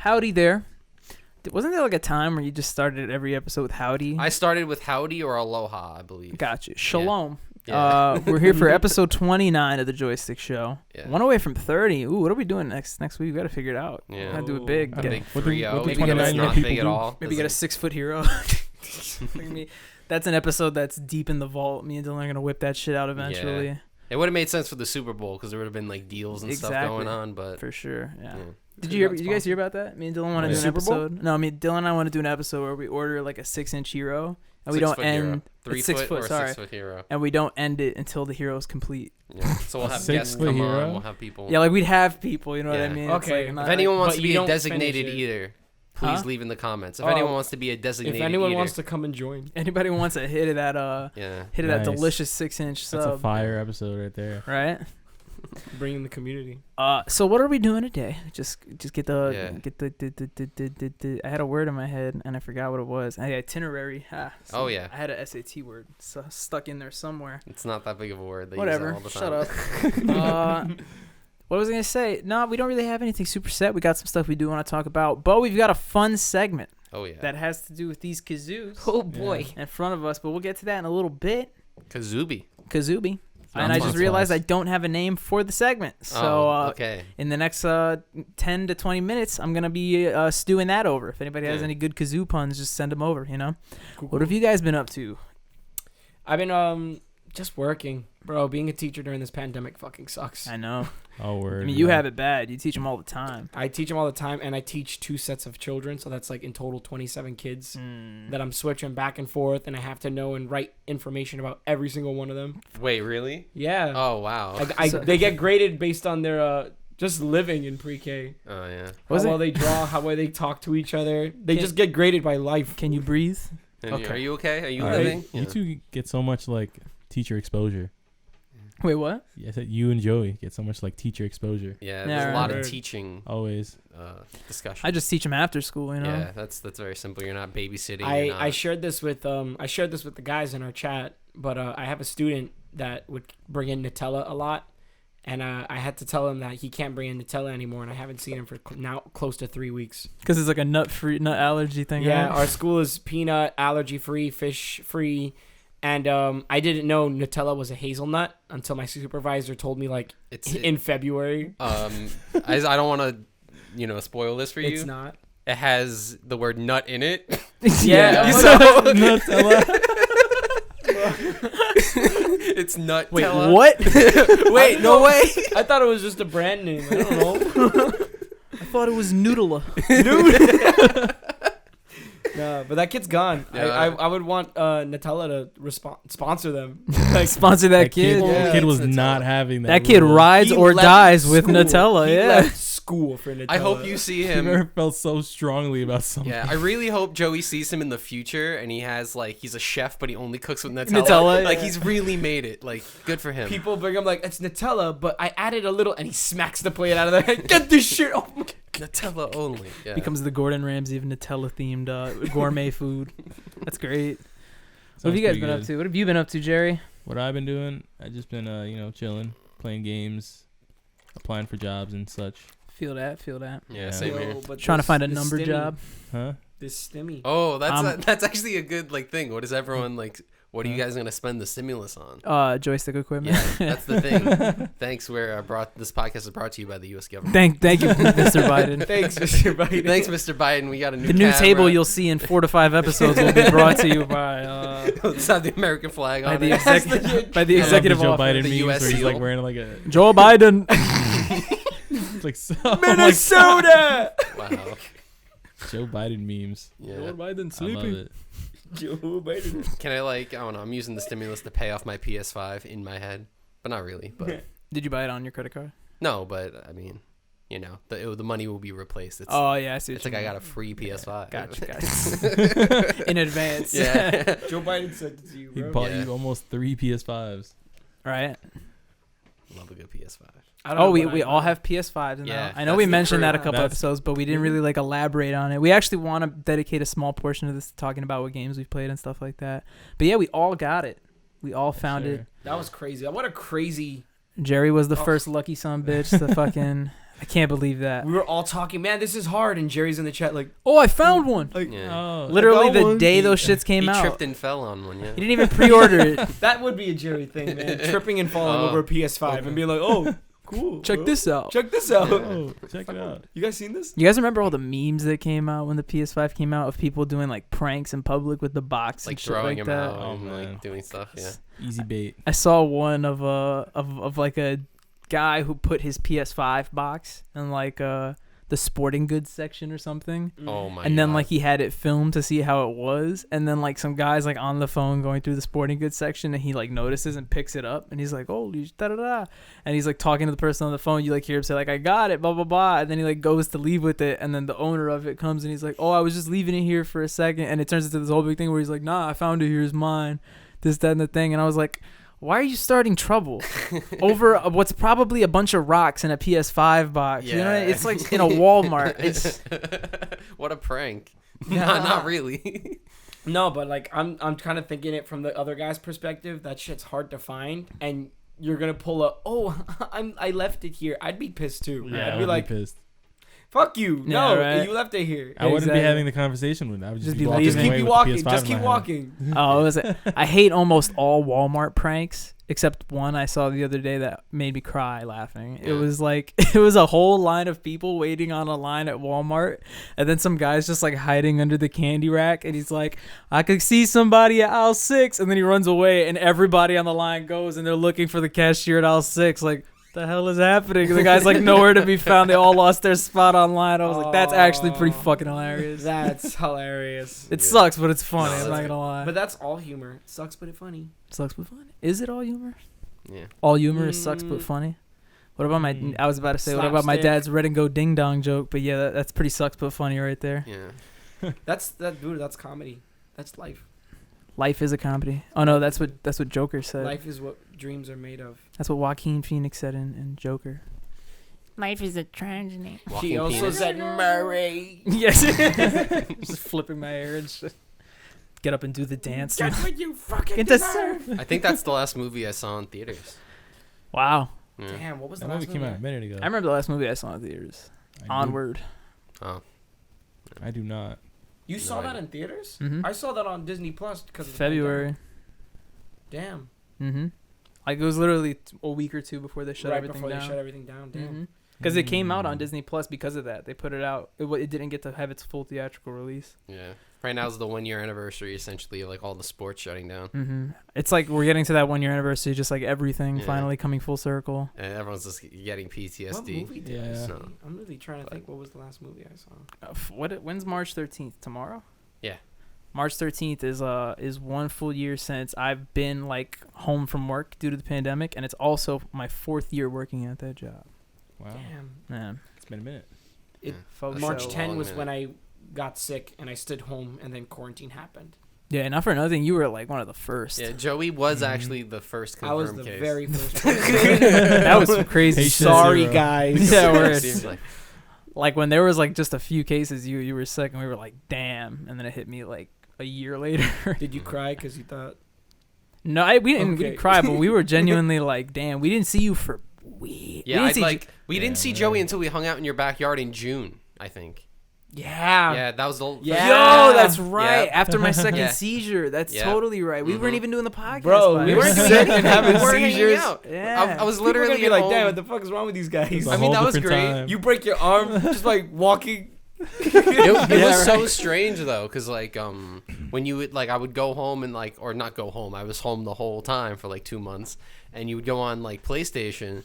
Howdy there. Wasn't there like a time where you just started every episode with howdy? I started with howdy or aloha, I believe. Gotcha. Shalom. Yeah. We're here for episode 29 of the Joystick Show. Yeah. One away from 30. Ooh, what are we doing next week? We got to figure it out. Yeah. Gotta do it big. A Get- big What do- 3-0. what do Maybe get 29 us not people big at do? all. Maybe get a 6-foot hero. That's an episode that's deep in the vault. Me and Dylan are gonna whip that shit out eventually. Yeah. It would have made sense for the Super Bowl because there would have been like deals and stuff going on. But For sure. Yeah. yeah. Did you guys hear about that? Me and Dylan want to do an Super Bowl? episode. No, Dylan and I want to do an episode where we order like a 6-inch hero and we don't 6-foot end hero. 3 it's 6 foot foot. or Sorry, 6 foot hero. and we don't end it until the hero is complete. Yeah. So we'll A have guests 6-foot come hero? on. We'll have people. Yeah, like we'd have people. You know what I Yeah. mean? Okay. It's like If anyone wants but to you be a don't designated finish it. eater, please Huh? leave in the comments. If Oh, anyone wants to be a designated If anyone eater, wants to come and join. anybody who wants a hit of that yeah. that Nice. delicious 6-inch That's a sub, fire episode right there. right? Bring in the community. So what are we doing today? Just get the Yeah. get the I had a word in my head and I forgot what it was. Itinerary. Oh, yeah. I had a SAT word stuck in there somewhere. It's not that big of a word. They Whatever. Use it Shut all the up. time. What was I gonna say? No, we don't really have anything super set. We got some stuff we do want to talk about, but we've got a fun segment Oh yeah. that has to do with these kazoos Oh boy. in front of us. But we'll get to that in a little bit. Kazubi. Kazoobi. Not And I just sponsored. realized I don't have a name for the segment. So okay. in the next 10 to 20 minutes, I'm going to be stewing that over. If anybody has Yeah. any good kazoo puns, just send them over, you know? Cool, What have you guys been up to? I've been just working, bro. Being a teacher during this pandemic fucking sucks. I know. Oh, word. I mean, you have it bad. You teach them all the time. I teach them all the time, and I teach 2 sets of children, so that's like in total 27 kids that I'm switching back and forth, and I have to know and write information about every single one of them. Wait, really? Yeah. Oh wow. They get graded based on their just living in pre-K. Oh yeah. How Was well it- they draw, how well they talk to each other. They Can- just get graded by life. Can you breathe? And Okay. Are you okay? Are you All right. living? You Yeah. two get so much like teacher exposure. Wait, what? Yeah, I said you and Joey get so much like teacher exposure. Yeah. Yeah, There's a lot right. of teaching Always. discussion. I just teach them after school, you know? Yeah, that's very simple. You're not babysitting. I you're not, shared this with the guys in our chat, but I have a student that would bring in Nutella a lot, and I had to tell him that he can't bring in Nutella anymore, and I haven't seen him for now close to 3 weeks. Because it's like a nut allergy thing, Yeah, right? our school is peanut allergy free, fish free, and I didn't know Nutella was a hazelnut until my supervisor told me like It's in February. I don't want to, spoil this for you. It's not. It has the word nut in it. Yeah. So Nutella. it's nut. Wait, what? Wait, no way. I thought it was just a brand name. I don't know. I thought it was Noodla. No, but that kid's gone. Yeah. I would want Nutella to sponsor them. Like, Sponsor that kid. Yeah. The kid was It's not Nutella. having that. That kid rule. rides He or left dies with school. Nutella, He yeah. left school for Nutella. I hope you see He him. never felt so strongly about something. Yeah, I really hope Joey sees him in the future and he has he's a chef but he only cooks with Nutella. Nutella, Like yeah. he's really made it. Like good for him. People bring him like, it's Nutella, but I added a little, and he smacks the plate out of their head. Get this shit off. Nutella only. Yeah. Becomes the Gordon Ramsay of Nutella themed gourmet food. That's great. What have Sounds you guys pretty been up good. to? What have you been up to, Jerry? What I've been doing, I just been chilling, playing games, applying for jobs and such. Feel that. Yeah, same here. But Trying to this- find a this number stimmy- job. Huh? This stimmy. Oh, Um, that's actually a good thing. What is everyone like? What are you guys gonna spend the stimulus on? Joystick equipment. Yeah, that's the thing. Thanks. This podcast is brought to you by the U.S. government. Thank you, Mr. Biden. Thanks, Mr. Biden. Thanks, Mr. Biden. We got a new The new camera. table you'll see in 4 to 5 episodes will be brought to you by Let's have the American flag by on the, it. by the I love executive the Joe office. Biden The memes US where he's like seal. wearing like a Joe Biden. it's like so, like, Minnesota. Wow. Joe Biden memes. Yeah. Biden I love it. Joe Biden. Can I I don't know. I'm using the stimulus to pay off my PS5 in my head, but not really. But Did you buy it on your credit card? no. But I mean, the money will be replaced. It's Oh yeah, I see. it's like I got a free PS5. Gotcha. In advance. Yeah. Joe Biden sent it to you, He bro. bought Yeah. you almost 3 PS5s. Right. Love a good PS5. I don't know We what I- all have PS5s now. Yeah, I know that's we the mentioned crew. that a couple That's- episodes, but we didn't really elaborate on it. We actually want to dedicate a small portion of this to talking about what games we've played and stuff like that. But yeah, we all got it. We all found it. That was crazy. What a crazy. Jerry was the first lucky son bitch to fucking. I can't believe that. We were all talking, man, this is hard, and Jerry's in the chat like, Oh, I found one. like Yeah. Oh, Literally I got the one. day those shits came He out. tripped and fell on one. Yeah. He didn't even pre-order it. that would be a Jerry thing, man. Tripping and falling Oh. over a PS5 and being like, oh, cool. Check bro. this out. Check this out. oh, check it out. You guys seen this? You guys remember all the memes that came out when the PS5 came out of people doing like pranks in public with the box Like and shit throwing like him that? out Oh, and man. like doing stuff. Yeah. Easy bait. I saw one of like a guy who put his PS5 box in like the sporting goods section or something. Oh my. And then God. like he had it filmed to see how it was, and then like some guys like on the phone going through the sporting goods section, and he like notices and picks it up, and he's like, "Holy da da da," and he's like talking to the person on the phone. You like hear him say like, "I got it," blah blah blah, and then he like goes to leave with it, and then the owner of it comes and he's like, "Oh, I was just leaving it here for a second," and it turns into this whole big thing where he's like, "Nah, I found it. Here's mine." This, that, and the thing, and I was like, why are you starting trouble over what's probably a bunch of rocks in a PS5 box? You know, Yeah. it's like in a Walmart. It's What a prank. Nah. Not really. No, but like I'm kind of thinking it from the other guy's perspective. That shit's hard to find, and you're gonna pull a I left it here. I'd be pissed too. Yeah, I'd be like, pissed. fuck you. Yeah, No, right. you left it here. I wouldn't Exactly. be having the conversation with. I would just, Just be walking Just leaving. keep away you with walking. PS5 Just in keep my hand. walking. Oh, was it? I hate almost all Walmart pranks except one I saw the other day that made me cry laughing. It Yeah. was like it was a whole line of people waiting on a line at Walmart, and then some guy's just like hiding under the candy rack, and he's like, "I could see somebody at aisle 6," and then he runs away, and everybody on the line goes, and they're looking for the cashier at aisle 6, like. The hell is happening? The guy's like nowhere to be found. They all lost their spot online. I was like, that's actually pretty fucking hilarious. That's hilarious. It sucks, but it's funny. No, I'm that's not good. gonna lie. But that's all humor. It sucks, but it's funny. Sucks but funny. Is it all humor? Yeah. All humor is sucks but funny. What about my? I was about to say, what about my Slapstick. dad's red and go ding dong joke? But yeah, that's pretty sucks but funny right there. Yeah. Dude. That's comedy. That's life. Life is a comedy. Oh no, that's what Joker said. Life is what dreams are made of. That's what Joaquin Phoenix said in Joker. Life is a tragedy. She Walking also penis. said Murray. Yes. Just flipping my hair and shit. Get up and do the dance. That's what you fucking Get the deserve. I think that's the last movie I saw in theaters. Wow. Yeah. Damn, what was the That last movie came out a minute ago. I remember the last movie I saw in theaters. I do- Onward. Oh. I do not. You saw No that idea. in theaters? Mm-hmm. I saw that on Disney Plus because of the February. pandemic. Mm-hmm. Like it was literally a week or two before they Damn. shut Right everything before down. they shut everything down. Damn. Because it came out on Mm. Disney Plus because of that. They put it out. It didn't get to have its full theatrical release. Yeah. Right now is the 1 year anniversary, essentially, of, like all the sports shutting down. Mm-hmm. It's like we're getting to that 1 year anniversary, just like everything Yeah. finally coming full circle. And everyone's just getting What PTSD. movie did I Yeah. see? I'm really trying to think what was the last movie I saw. When's March 13th? Tomorrow? Yeah. March 13th is 1 full year since I've been like home from work due to the pandemic, and it's also my 4th year working at that job. Wow. Damn. Man, It's been a minute. Yeah. folks. March so 10 long, was man. when I got sick and I stood home and then quarantine happened. Yeah, not for another thing, you were like one of the first. Yeah, Joey was Mhm. actually the first I was confirmed the case. very first person. That was some crazy. Patient Sorry, zero. guys. Yeah, word. Seems like Like when there was like just a few cases, you were sick, and we were like, damn, and then it hit me like a year later. Did you cry because you thought? No, we didn't Okay. cry, but we were genuinely like, damn, we didn't see you for weeks. Yeah, I'd like we Yeah, didn't see man. Joey until we hung out in your backyard in June, I think. Yeah. Yeah, that was the Yeah. Yo, that's right. Yeah. After my second Yeah. seizure, that's Yeah. totally right. We weren't Mhm. even doing the podcast, Bro, by we the were way. sick and having We were hanging seizures. out. Yeah. I was People are literally gonna be at like, home. damn, what the fuck is wrong with these It was guys? a I mean, whole that was different great. time. You break your arm just like walking. It Yeah, was so right. strange though, cause like when you would like I would go home and like or not go home, I was home the whole time for like 2 months, and you would go on like PlayStation,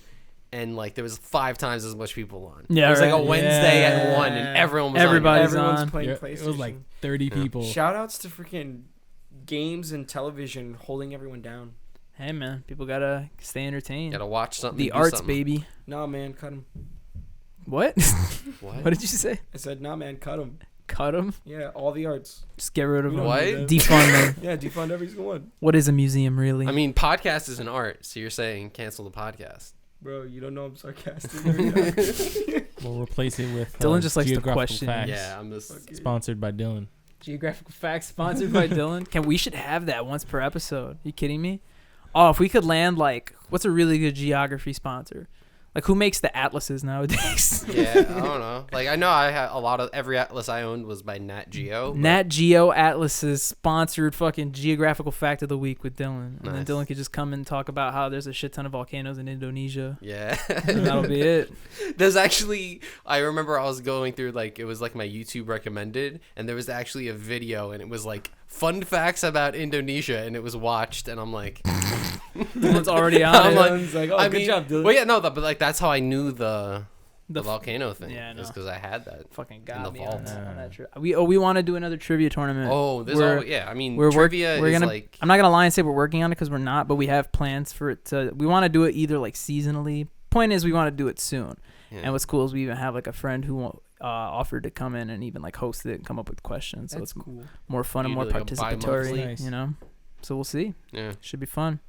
and like there was 5 times as much people on. Yeah, it was like a right. Wednesday at Yeah. 1, and everyone was Everybody- on. Everybody's Everyone's on. playing Yeah, PlayStation. it was like 30 Yeah. people. Shout outs to freaking games and television holding everyone down. Hey, man, people gotta stay entertained. Gotta watch something. The do arts, something. baby. Nah, man, cut him. What? What? What did you say? I said, nah, man, cut him. Cut them? Yeah, all the arts. Just get rid of We them. don't What? need that. Defund them. Yeah, defund every single one. What is a museum, really? I mean, podcast is an art, so you're saying cancel the podcast. Bro, you don't know I'm sarcastic. Right now. We'll replace it with Dylan just likes to Geographical question. Facts. Yeah, I'm just. Okay. Sponsored by Dylan. Geographical Facts sponsored by Dylan. We should have that once per episode. You kidding me? Oh, if we could land like, what's a really good geography sponsor? Like, who makes the atlases nowadays? Yeah, I don't know. Like, I know I had a lot of every atlas I owned was by Nat Geo. Nat Geo Atlas's sponsored fucking geographical fact of the week with Dylan. And then Nice. Dylan could just come and talk about how there's a shit ton of volcanoes in Indonesia. Yeah. And that'll be it. There's actually, I remember I was going through, like, it was like my YouTube recommended, and there was actually a video, and it was like fun facts about Indonesia, and it was watched, and I'm like, Dylan's already on I'm it. like, It's like, oh, I good mean, job, Dylan. well, yeah, no, but like that's how I knew the The volcano thing. yeah, I know. Is because I had that. fucking in got the me vault. on that we want to do another trivia tournament. Oh, there's We're- all, yeah. I mean, we're trivia is gonna like, I'm not gonna lie and say we're working on it because we're not, but we have plans for it to. We want to do it either like seasonally. Point is, we want to do it soon. yeah. And what's cool is we even have like a friend who offered to come in and even like host it and come up with questions. So That's it's cool. more fun and You more do, like, a participatory. bi-monthly? Nice. You know. So we'll see. yeah. Should be fun.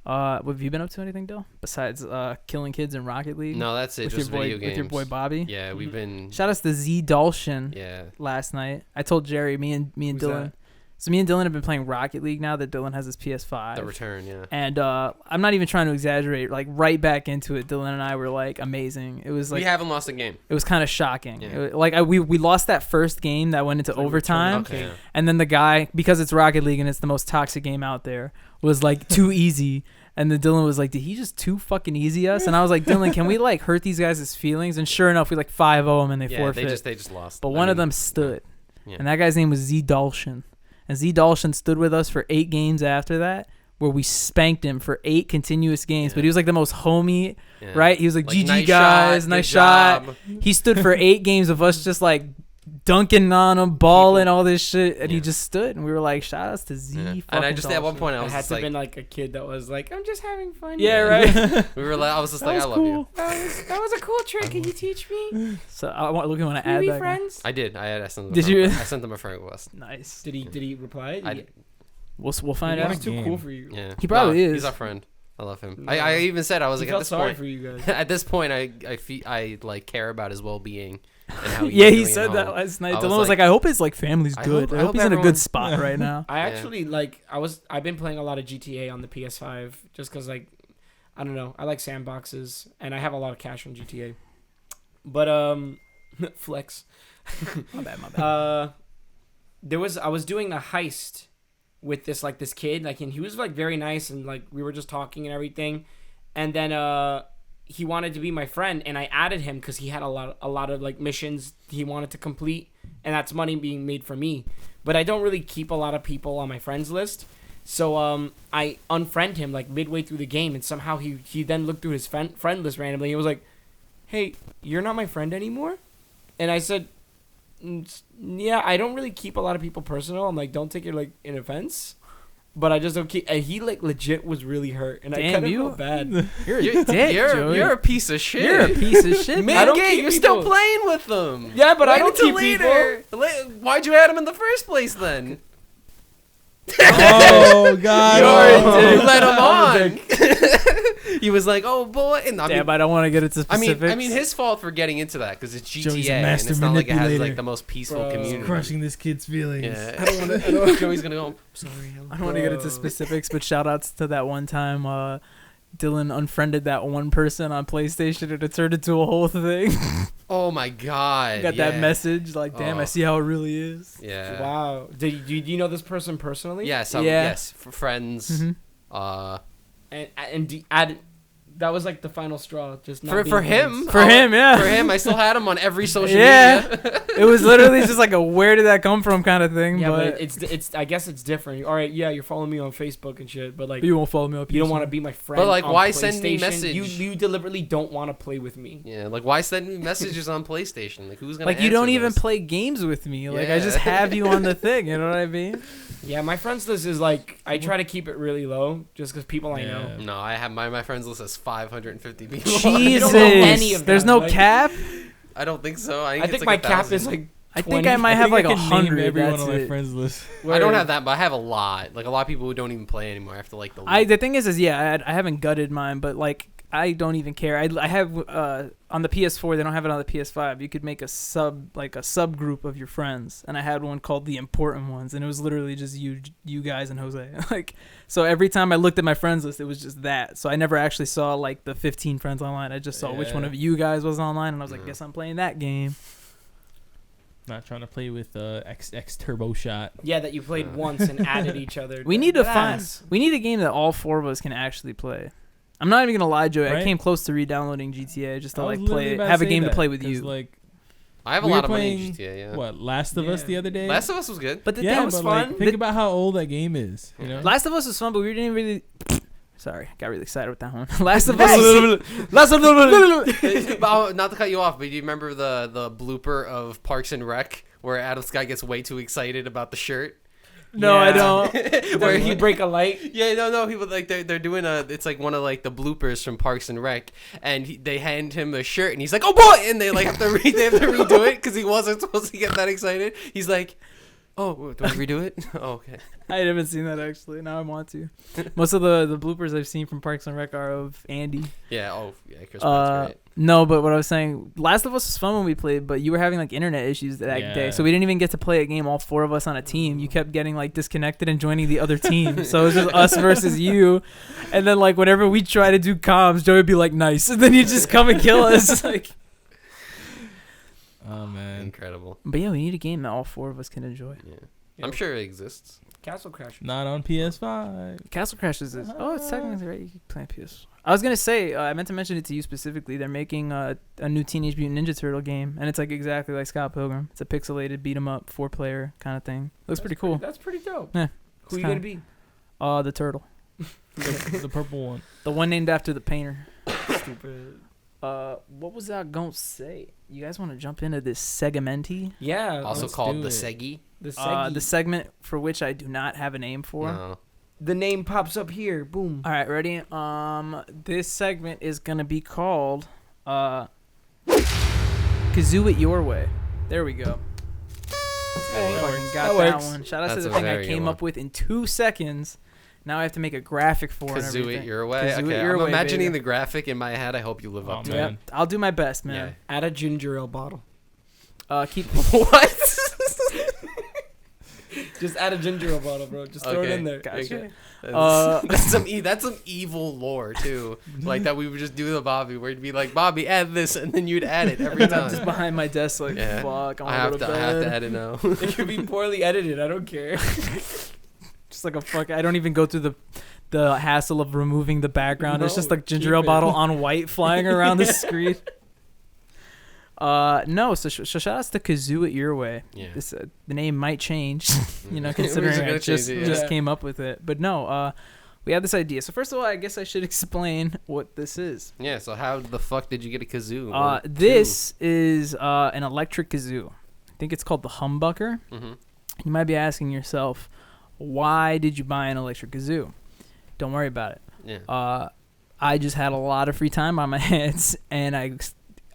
What have you been up to anything, Dill? Besides killing kids in Rocket League? No, that's it. with Just your boy, video games. with your boy Bobby. Yeah, we've been. Shout outs to Z Dalshin Yeah. last night. I told Jerry, me and Who's Dylan. that? So me and Dylan have been playing Rocket League now that Dylan has his PS5. The return, yeah. And I'm not even trying to exaggerate. Like right back into it, Dylan and I were like amazing. It was like We haven't lost a game. it was kind of shocking. Yeah. We lost that first game that went into Like overtime, Okay. Yeah. and then the guy, because it's Rocket League and it's the most toxic game out there, was like too easy. And then Dylan was like, "Did he just too fucking easy us?" And I was like, "Dylan, can we like hurt these guys' feelings?" And sure enough, we like 5-0 them and they Yeah, forfeit. they just lost. But I one of mean, them stood, Yeah. and that guy's name was Z Dalshin. And Z Dalshin stood with us for 8 games after that, where we spanked him for 8 continuous games. Yeah. But he was like the most homie, yeah. right? He was like, "GG nice guys, shot, nice good shot." job. He stood for 8 games of us just like dunking on him, balling all this shit, and he Yeah. just stood. And we were like, "Shout outs to Z." Yeah. And I just at one Dalshin." point I I was had just to like, been like a kid that was like, I'm just having fun. Yeah, here." right. we were like, I was just That like, was I love cool. you. That was a cool trick. Can you teach me? So I want to Can we add be that. guy. friends? I did. I sent them. Did you? I sent them a friend request. Nice. Did he reply? I, We'll find He out. was too Game. cool for you. yeah. He probably No, is. He's our friend. I love him. No. I even said I was He like at felt this sorry point. for you guys. At this point, I like care about his well-being and how. Yeah, he's he doing said at that home. last night. I Dylan was was like, like- "I hope his like family's I good. hope- I I hope hope he's in a everyone- good spot right now." I Yeah. actually I've been playing a lot of GTA on the PS5 just because like I don't know, I like sandboxes and I have a lot of cash on GTA. But flex. My bad. I was doing a heist with this kid, like, and he was like very nice and like we were just talking and everything, and then he wanted to be my friend and I added him because he had a lot of like missions he wanted to complete, and that's money being made for me. But I don't really keep a lot of people on my friends list, so I unfriend him like midway through the game, and somehow he then looked through his friend list randomly. He was like, "Hey, you're not my friend anymore," and I said, "Yeah, I don't really keep a lot of people personal. I'm like, don't take it like in offense, but I just don't keep." And he like legit was really hurt, and I Damn, kind of you- felt bad. You're a You're, dick, Joey. you're a piece of shit. You're a piece of shit. Man, I don't game, keep you're still people. playing with them. Yeah, but I Wait don't until keep later. Why'd you add him in the first place then? Oh God! You Oh. let him on. He was like, "Oh boy," and I mean, Damn, I don't want to get into I specifics. mean, his fault for getting into that because it's GTA Joey's a and master it's not like it has manipulator. like the most peaceful Bro. community. Crushing this kid's feelings. Yeah, I don't wanna- Joey's gonna go. Sorry, I don't want to get into Bro. specifics, but shout outs to that one time Dylan unfriended that one person on PlayStation and it turned into a whole thing. Oh my god! Got that message like, "Damn, I Oh. see how it really is." Yeah. Wow. Do you know this person personally? Yes. Yeah. Yes. For friends. Mhm. And add. That was like the final straw. Just not For being him. friends. For him, yeah. For him, I still had him on every social Yeah. media. It was literally just like a "where did that come from" kind of thing. Yeah, but but it's I guess it's different. All right, yeah, you're following me on Facebook and shit, but like you won't follow me up. you don't want to be my friend. But, like, on why send me PlayStation. message? You deliberately don't want to play with me. Yeah, like why send me messages on PlayStation? Like who's gonna like you don't answer even those? play games with me. Like I just Yeah. have you on the thing. You know what I mean? Yeah, my friends list is like I try to keep it really low, just because people I know. Yeah. No, I have my friends list as 550 people. Jesus, don't know any of there's them, no like- cap. I don't think so. I I think, think it's my like cap 1,000. is like. I think 20. I might I have think like I can name 100. everyone That's on my it. friends list. I don't have that, but I have a lot. Like a lot of people who don't even play anymore. I have to like the. The thing is yeah, I haven't gutted mine, but like I don't even care. I have on the PS4. They don't have it on the PS5. You could make a subgroup of your friends, and I had one called the Important Ones, and it was literally just you guys and Jose. Like, so every time I looked at my friends list, it was just that. So I never actually saw like the 15 friends online. I just saw which one of you guys was online, and I was like, guess I'm playing that game. Not trying to play with X Turbo Shot. Yeah, that you played once and added each other. We need to We need a game that all 4 of us can actually play. I'm not even gonna lie, Joey. Right? I came close to re-downloading GTA just to I was like play literally it, about to have a say game that, to play with 'cause, you. Like, I have a we lot were of money in playing, GTA. Yeah. What, Last of Us the other day? Last of Us was good. But the yeah, thing was but fun. like, think about how old that game is. You know? Last of Us was fun, but we didn't really. Sorry, got really excited with that one. Last of Us. Last of Us. Not to cut you off, but do you remember the blooper of Parks and Rec where Adam Scott gets way too excited about the shirt? No, I Yeah. don't. Where he break a light. Yeah, no. He would like they're doing it's like one of like the bloopers from Parks and Rec, and they hand him a shirt, and he's like, "Oh boy!" And they like have to redo it because he wasn't supposed to get that excited. He's like, "Oh, do I redo it?" Oh, okay. I haven't seen that actually. Now I want to. Most of the bloopers I've seen from Parks and Rec are of Andy. Yeah. Oh, yeah. Chris Pratt's great. No, but what I was saying, Last of Us was fun when we played, but you were having like internet issues that day, so we didn't even get to play a game all 4 of us on a team. You kept getting like disconnected and joining the other team, so it was just us versus you. And then like whenever we try to do comms, Joey would be like, "Nice," and then you just come and kill us. Like, Oh man, Incredible. but yeah, we need a game that all 4 of us can enjoy. Yeah. I'm sure it exists. Castle Crash. not on PS5. Castle Crash is this. Oh, it's technically right. You can play on PS. I was gonna say, I meant to mention it to you specifically. They're making a new Teenage Mutant Ninja Turtle game, and it's like exactly like Scott Pilgrim. It's a pixelated beat 'em up 4-player kind of thing. Looks pretty cool. That's pretty dope. Yeah, Who you kinda- gonna be? The turtle, The purple one. the one named after the painter. Stupid. What was I gonna say? You guys want to jump into this segmenti? Yeah. Also let's called do the it. Segi. the The segment for which I do not have a name for. No. the name pops up here. Boom. All right, ready? This segment is gonna be called Kazoo It Your Way. There we go. Hey, Fucking got that that works. one. Shout out to That's the a thing I very good came one. up with in 2 seconds. Now I have to make a graphic for and Kazoo everything. It Your Way. Kazoo It Okay, Your I'm Way, imagining baby. the graphic in my head. I hope you live up Oh, to man. it. Yep, I'll do my best, man. Add a ginger ale bottle. Keep. What? Just add a ginger ale bottle, bro. Just throw it Okay. in there. Gotcha. That's some evil lore too. Like that we would just do the Bobby, where it'd be like, "Bobby, add this," and then you'd add it every I'm just time. behind my desk, like, Yeah. fuck. I I want have to to go to bed. add it now. It could be poorly edited. I don't care. Just like a fuck. I don't even go through the hassle of removing the background. It's No, just like ginger keep ale it. bottle on white flying around the screen. No. So shout outs to Kazoo It Your Way. Yeah. This the name might change, We're considering gonna I just change it, just yeah. came up with it. But no, we had this idea. So first of all, I guess I should explain what this is. Yeah. So how the fuck did you get a kazoo? This is an electric kazoo. I think it's called the humbucker. Mm-hmm. You might be asking yourself, why did you buy an electric kazoo? Don't worry about it. Yeah. I just had a lot of free time on my hands, and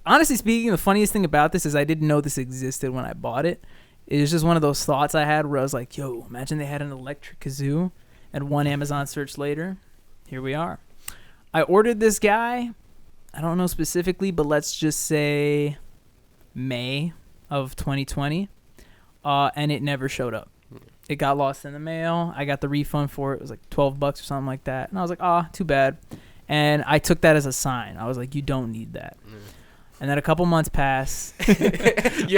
honestly speaking, the funniest thing about this is I didn't know this existed when I bought it. It was just one of those thoughts I had where I was like, yo, imagine they had an electric kazoo, and one Amazon search later, here we are. I ordered this guy, I don't know specifically, but let's just say May of 2020, and it never showed up. It got lost in the mail. I got the refund for it. It was like $12 or something like that. And I was like, too bad. And I took that as a sign. I was like, you don't need that. And then a couple months passed. You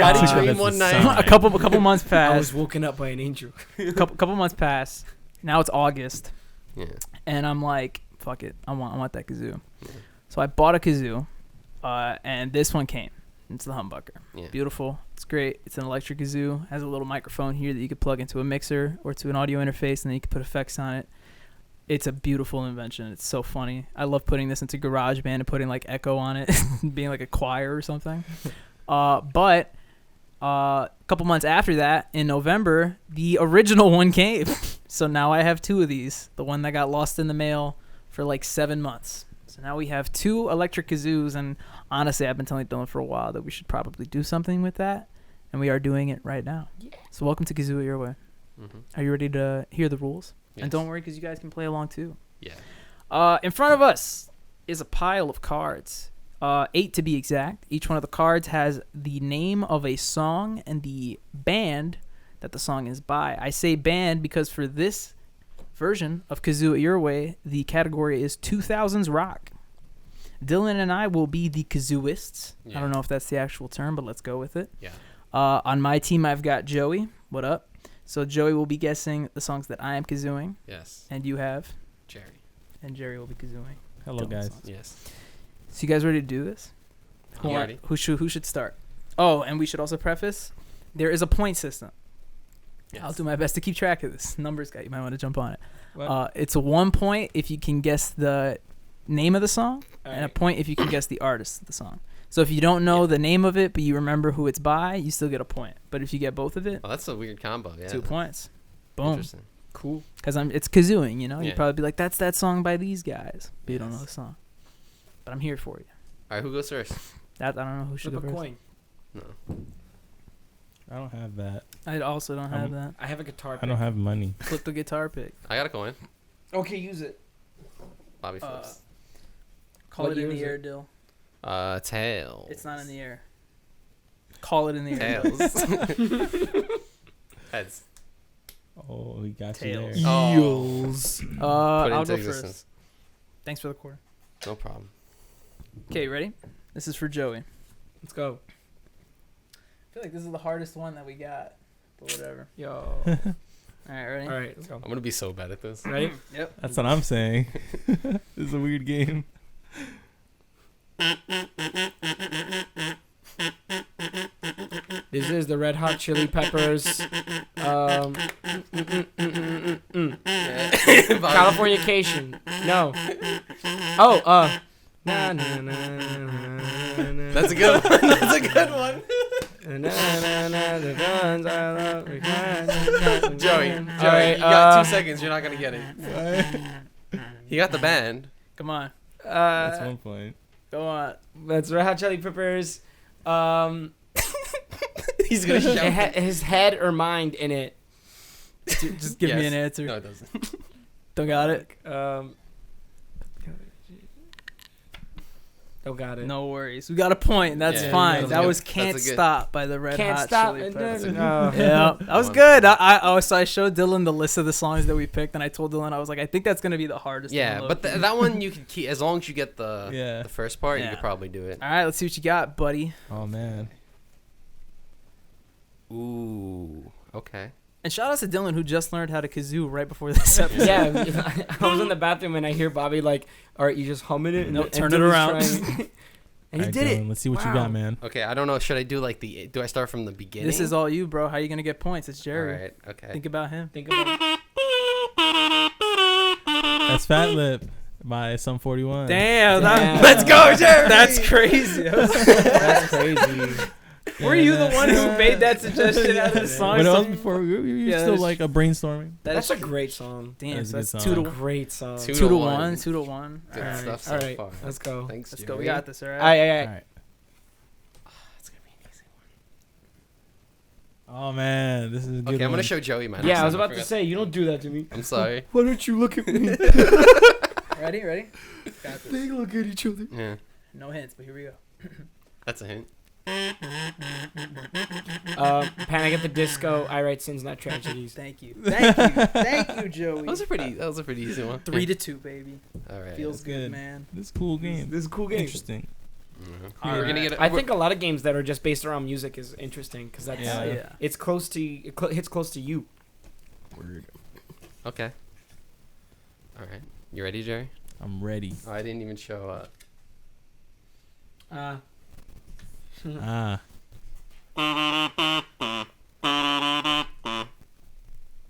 had a Uh, dream that's one a night. sign. a couple months I was passed. woken up by an angel. couple months passed. Now it's August. Yeah. And I'm like, fuck it. I want that kazoo. So I bought a kazoo. And this one came. It's the humbucker. Yeah. Beautiful. It's great. It's an electric kazoo. Has a little microphone here that you could plug into a mixer or to an audio interface, and then you can put effects on it. It's a beautiful invention. It's so funny. I love putting this into GarageBand and putting like echo on it, being like a choir or something. But a couple months after that, in November, the original one came. So now I have 2 of these. The one that got lost in the mail for like 7 months. So now we have 2 electric kazoos, and honestly, I've been telling Dylan for a while that we should probably do something with that, and we are doing it right now. Yeah. So welcome to Kazoo It Your Way. Mm-hmm. Are you ready to hear the rules? Yes. And don't worry, because you guys can play along too. Yeah. In front of us is a pile of cards, 8 to be exact. Each one of the cards has the name of a song and the band that the song is by. I say band because for this version of Kazoo It Your Way, the category is 2000s rock. Dylan and I will be the kazooists. Yeah. I don't know if that's the actual term, but let's go with it. Yeah. On my team, I've got Joey. What up? So Joey will be guessing the songs that I am kazooing, Yes. and you have, Jerry. and Jerry will be kazooing. Hello, Dylan's guys. songs. Yes. So you guys ready to do this? I'm ready. Who should start? Oh, and we should also preface, there is a point system. Yes. I'll do my best to keep track of this. Numbers guy, you might want to jump on it. What? It's a 1 point if you can guess the name of the song, All and a right. point if you can guess the artist of the song. So if you don't know the name of it, but you remember who it's by, you still get a point. But if you get both of it, Oh, that's a weird combo. Yeah. 2 points. Boom. Interesting. Cool. Because it's kazooing, you know? Yeah. You'd probably be like, that's that song by these guys. But you don't know Yes. the song. But I'm here for you. All right. Who goes first? That I don't know who should Flip go a first. coin. No. I don't have that. I also don't have that. I have a guitar. I don't have money. Flip the guitar pick. I got a coin. Okay, use it. Bobby flips. Call What it in year the is air, it? Dill. Tails. It's not in the air. Call it in the air. Tails. Heads. Oh, he got Tails. you there. Eels. Put I'll into go existence. first. Thanks for the quarter. No problem. Okay, ready? This is for Joey. Let's go. I feel like this is the hardest one that we got, but whatever. Yo. All right, ready? All right, let's go. I'm gonna be so bad at this. Ready? Yep. That's what I'm saying. This is a weird game. This is the Red Hot Chili Peppers. Californication. No. Oh, na, na, na, na, na, That's a good one. That's a good one. Joey, All you right, got 2 seconds. You're not gonna get it. You got the band. Come on. That's 1 point. Go on. That's Red Hot Chili Peppers. He's gonna It shout. his head or mind in it. Just give me an answer. No, it doesn't. Don't got it? Don't got it. No worries. We got a point. That's Yeah, fine. that's That good. was That's Can't a good- Stop by the Red Can't Hot stop. Chili Peppers. No. Yeah, that was One. good. So I showed Dylan the list of the songs that we picked, and I told Dylan, I was like, I think that's going to be the hardest Yeah, one. but that one you could keep as long as you get the Yeah. the first part. You Yeah. could probably do it. All right, let's see what you got, buddy. Oh, man. Ooh. Okay. And shout out to Dylan, who just learned how to kazoo right before this episode. Yeah, I was in the bathroom and I hear Bobby like, "All right, you just humming it." No, and turn it Dylan's around. trying- and he Alright, did it. Dylan, let's see what you Wow. got, man. Okay. I don't know. Should I do like the? Do I start from the beginning? This is all you, bro. How you going to get points? It's All Jerry. right. Okay. Think about him. Think about it. That's Fat Lip by Sum 41. Damn. Damn. Let's go, Jerry. That's crazy. That's crazy. Were you the one who made that suggestion out of the song? When it was before, we were Yeah, still that's like a brainstorming. That's a great song. Damn, That's a so that's good 2 song. to Great song. 2 2 to to 1. 1. 2 to 1. Good All right. stuff so All right, far. let's go. Thanks. Let's go. We Jerry. got this, all right? All right. All right. It's gonna be an easy Oh, man. This is a good one. Okay, I'm one. gonna show Joey mine. Yeah, I was forgot. about to say, you don't do that to me. I'm sorry. Why don't you look at me? Ready? Got this. They look at each other. Yeah. No hints, but here we go. That's a hint. Panic at the Disco. I write sins, not tragedies. Thank you. Thank you, Joey. That was a pretty easy one. 3 to 2, baby. All right. Feels good, good. man. This is a cool game. This is a cool game. Interesting. Mhm. All We're gonna right. get. I think a lot of games that are just based around music is interesting because that's Yeah. Yeah. it's close to hits close to you. Word. Okay. All right. You ready, Jerry? I'm ready. Oh, I didn't even show up. Ah.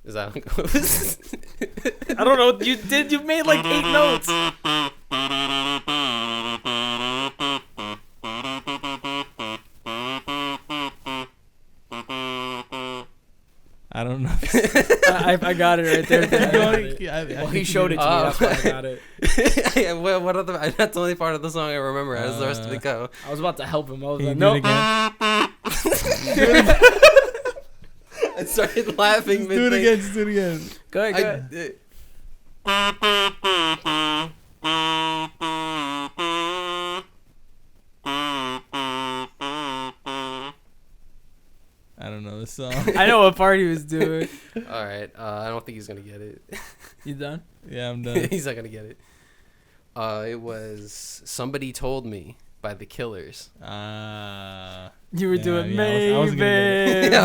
Is that how it goes? I don't know. You made like 8 notes. I don't know. I got it right there. Well, he showed it to me. That's why I got it. Yeah, what other? That's the only part of the song I remember. How does the rest of it go? I was about to help him. I was Can you like, do no. it again? I started laughing. Do it again. Just do it again. Go ahead. I, know this song. I know what part he was doing. All right. I don't think he's gonna get it. You done? Yeah, I'm done. He's not gonna get it. It was "Somebody Told Me" by the Killers. You were Yeah, doing yeah, I maybe. wasn't gonna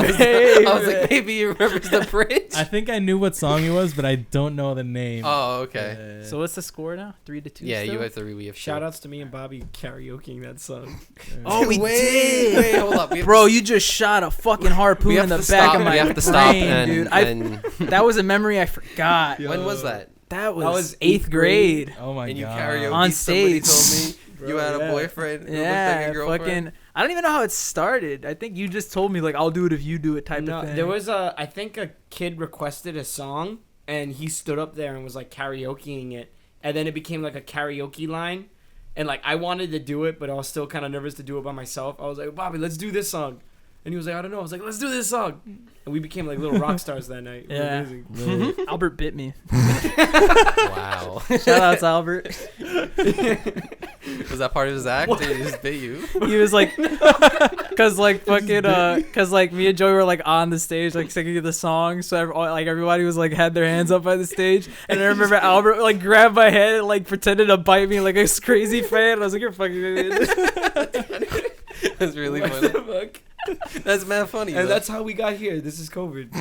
I was like, maybe he remembers the bridge. I think I knew what song it was, but I don't know the name. Oh, okay. So what's the score now? 3-2. Yeah, still? you have 3. We have Shout 2. outs to me and Bobby karaokeing that song. Oh, we wait, did. Wait, hold up. Bro, you just shot a fucking harpoon we in have the to back stop. of my We have to brain, stop. And, dude. and That was a memory I forgot. when was that? That was, was 8th grade. Oh my And you god. karaoke. On Somebody stage. told me you had a boyfriend. who looked Yeah, like a girlfriend. fucking. I don't even know how it started. I think you just told me like I'll do it if you do it type No, of thing. there was I think a kid requested a song and he stood up there and was like karaokeing it, and then it became like a karaoke line, and like I wanted to do it, but I was still kind of nervous to do it by myself. I was like, Bobby, let's do this song, and he was like, I don't know. I was like, let's do this song, and we became like little rock stars that night. It was Yeah. amazing. Really? Albert bit me. Wow. Shout out to Albert. Was that part of his act? Or he just bit you? He was like, cause like fucking, cause like me and Joey were like on the stage like singing the song, so like everybody was like had their hands up by the stage, and I remember Albert like grabbed my head and like pretended to bite me like a crazy fan. I was like, you're fucking idiot. That's really What funny. the fuck? That's mad funny. And though. that's how we got here. This is COVID.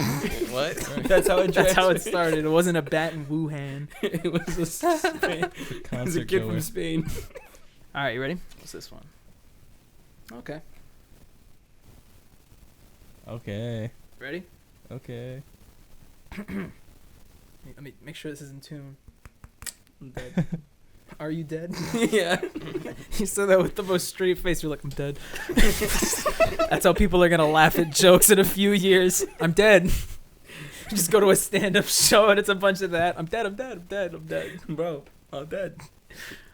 what? That's how it. That's how it transferred. started. It wasn't a bat in Wuhan. It was a Spain. It was a Concert kid goer. from Spain. All right, you ready? What's this one? Okay. Okay. Ready? Okay. Let me make sure this is in tune. I'm dead. Are you dead? Yeah. You said that with the most straight face. You're like, I'm dead. That's how people are gonna laugh at jokes in a few years. I'm dead. You just go to a stand-up show and it's a bunch of that. I'm dead. I'm dead. I'm dead. I'm dead. Bro, I'm dead.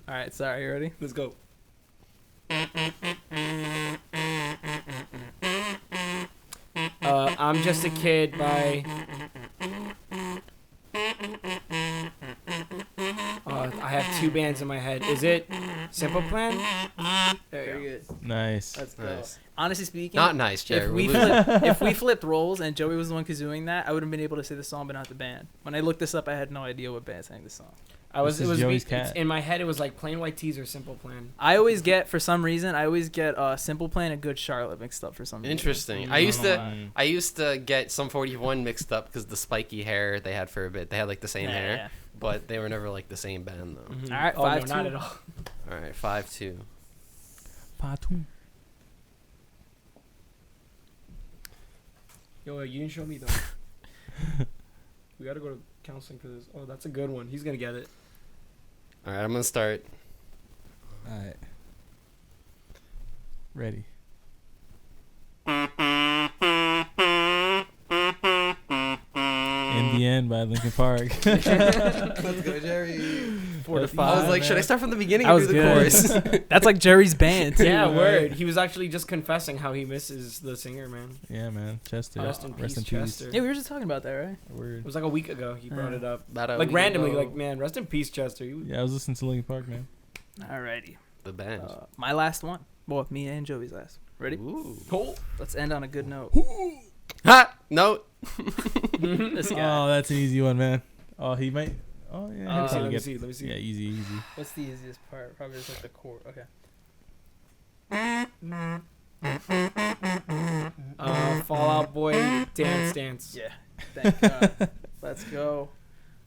All right. Sorry. You ready? Let's go. I'm Just a Kid by. I have two bands in my head. Is it Simple Plan? Very good. Nice. Let's go. Nice. Honestly speaking, Not nice, Jerry. if We're we losing. if we flipped roles and Joey was the one kazooing that, I would have been able to say the song, but not the band. When I looked this up, I had no idea what band sang the song. This is Joey's it's- cat. in my head. It was like Plain White Tees or Simple Plan. I always get, for some reason, Simple Plan and Good Charlotte mixed up for some reason. Interesting. I I don't used know to. why. I used to get some 41 mixed up because the spiky hair they had for a bit. They had like the same hair, Yeah. but they were never like the same band though. Mhm. All right, Oh, no, 5-2. not at all. All right, 5-2. Patu. Yo, you didn't show me though. We gotta go to counseling for this. Oh, that's a good one. He's gonna get it. All right, I'm gonna start. Alright. Ready. In the End by Linkin Park. Let's go, Jerry. 4 to That's 5. I was easy, like, should I man. start from the beginning That or was do the good. chorus? That's like Jerry's band. Too. Yeah, right. word. He was actually just confessing how he misses the singer, man. Yeah, man. Chester. Rest in peace, Chester. Yeah, we were just talking about that, right? It Word. was like a week ago. He brought it up, About a like week randomly. ago. Like, man, rest in peace, Chester. Yeah, I was listening to Linkin Park, man. Alrighty. The band. My last one. Well, me and Joey's last. Ready? Ooh. Let's end on a good note. Ha! No. This guy. Oh, that's an easy one, man. Oh, he might. Oh, yeah. he'll probably let me get- see. Let me see. Yeah, easy. What's the easiest part? Probably just like the chord. Okay. Fallout Boy, Dance. Yeah. Thank God. Let's go.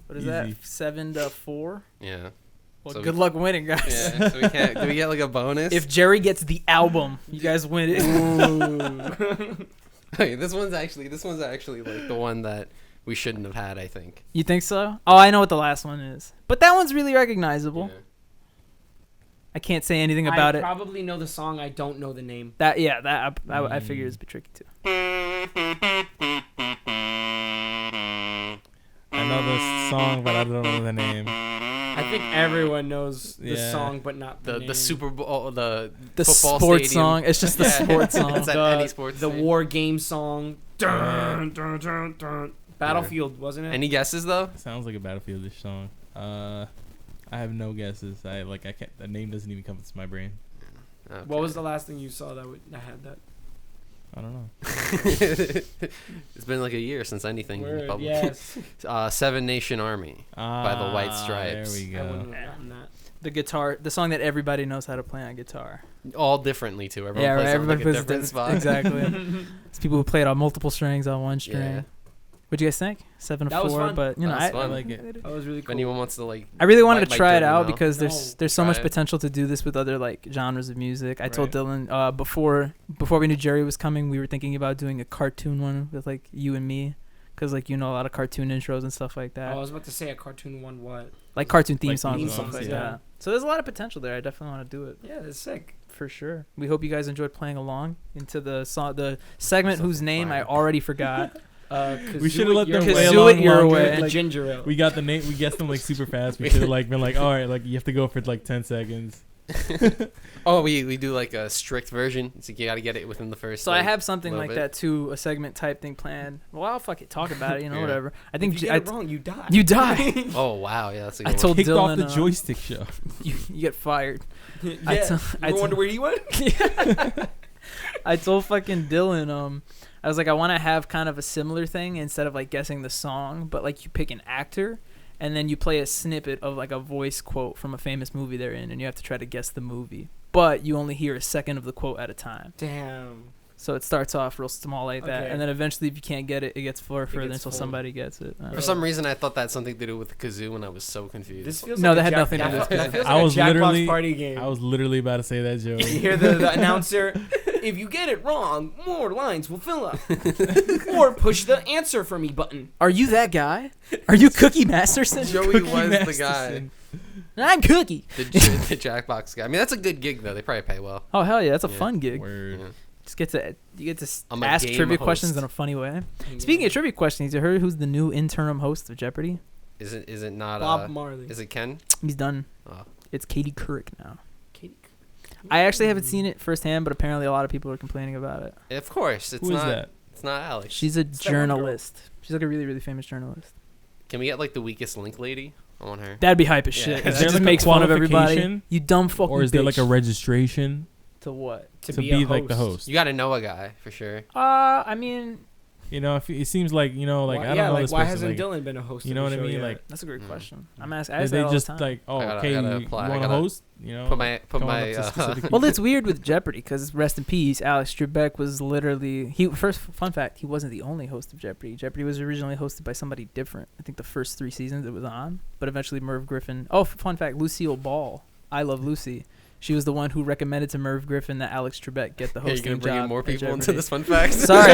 What is that? Easy. 7-4. Yeah. Well, So good luck winning, guys. Yeah. So we can't. Do we get like a bonus? If Jerry gets the album, you guys win it. Okay, this one's actually like the one that we shouldn't have had. I think. You think so? Oh, I know what the last one is. But that one's really recognizable. Yeah. I can't say anything about I it. probably know the song. I don't know the name. I figured it'd be tricky too. I know the song, but I don't know the name. I think everyone knows the Yeah. song, but not the name. The Super Bowl, the The football sports stadium. song. It's just the sports song. It's at any sports. the stadium. war game song. Dun, dun, dun, dun. Battlefield, wasn't it? Any guesses though? Sounds like a Battlefield-ish song. I have no guesses. I can't. The name doesn't even come to my brain. Okay. What was the last thing you saw that had that? I don't know. It's been like a year since anything Word, public. yes. Seven Nation Army by the White Stripes. There we I wouldn't go. have gotten that. The guitar, the song that everybody knows how to play on guitar. All differently too. Everyone Yeah, plays right. on like Everybody a plays different spot. Exactly. It's people who play it on multiple strings on one string. Yeah. What'd you guys think? 7 to That was 4, fun. but you know, That was I fun. like it. That was really If cool. anyone wants to like, I really wanted Mike to try it Dirty out Mel. because No. there's so Try much it. potential to do this with other like genres of music. I told Right. Dylan before we knew Jerry was coming, we were thinking about doing a cartoon one with like you and me, because like you know a lot of cartoon intros and stuff like that, I was about to say a cartoon one. What? like cartoon theme Like songs theme and stuff songs, like yeah. that. So there's a lot of potential there. I definitely want to do it Yeah, that's sick. for sure. We hope you guys enjoyed playing along into the segment whose name I fire. already forgot. We should have let them play Kazoo along It Your longer. Way. The Like, ginger ale. we got the name. We guessed them like super fast. We should have like been like, all right, like you have to go for like 10 seconds. Oh, we do like a strict version. So you got to get it within the first. So like, I have something little like bit. that too, a segment type thing planned. Well, I'll fuck it, talk about it, you know, Yeah. whatever. I If think you J- get it wrong, you die. you die. Oh wow, yeah, that's a good I one. told Kicked Dylan off the Joystick show. you get fired. yeah. I You t- I ever t- wonder where he went? I told fucking Dylan, I was like, I want to have kind of a similar thing instead of like guessing the song, but like you pick an actor and then you play a snippet of like a voice quote from a famous movie they're in, and you have to try to guess the movie. But you only hear a second of the quote at a time. Damn. So it starts off real small like that, Okay. and then eventually, if you can't get it, it gets further gets until full. somebody gets it. For some reason, I thought that had something to do with the kazoo, and I was so confused. This feels No, like that a had Jack- nothing to do with that it. feels I like was a Jackbox literally- party game. I was literally about to say that joke. You hear the announcer, if you get it wrong, more lines will fill up. Or push the answer for me button. Are you that guy? Are you Cookie Masterson? Joey Cookie was the guy, Masterson. I'm Cookie. the Jackbox guy. I mean, that's a good gig though. They probably pay well. Oh hell yeah, that's a Yeah. fun gig. Word. Yeah. Just you get to I'm a ask game trivia host. questions in a funny way. Speaking of trivia questions, you heard who's the new interim host of Jeopardy? Is it not? Bob Marley. Is it Ken? He's done. Oh. It's Katie Couric now. Katie. I actually haven't seen it firsthand, but apparently a lot of people are complaining about it. Of course, it's Who is not. that? It's not Alex. She's a that one girl. journalist. She's like a really, really famous journalist. Can we get like the weakest link lady? I want her. That'd be hype as Yeah. shit. Is It there just like a makes fun of everybody. qualification? You dumb fucking Or is there bitch. like a registration To what? to be like the host? You got to know a guy for sure. I mean, You know, if it seems like, you know, like why, I don't yeah, know like this why person. hasn't Like, Dylan been a host? you of know the what I show mean? yet? Like, that's a great Mm. question. I'm asking. did I they say that just all the time. like, oh, I gotta okay, you apply. I want to gotta host? You know, Put my come up to specific Well, it's weird with Jeopardy because rest in peace, Alex Trebek was literally first fun fact, he wasn't the only host of Jeopardy. Jeopardy was originally hosted by somebody different. I think the first 3 seasons it was on, but eventually Merv Griffin. Oh, fun fact, Lucille Ball, I Love Lucy. She was the one who recommended to Merv Griffin that Alex Trebek get the Are you hosting gonna bring job in more at people into Jeopardy. this fun fact? Sorry,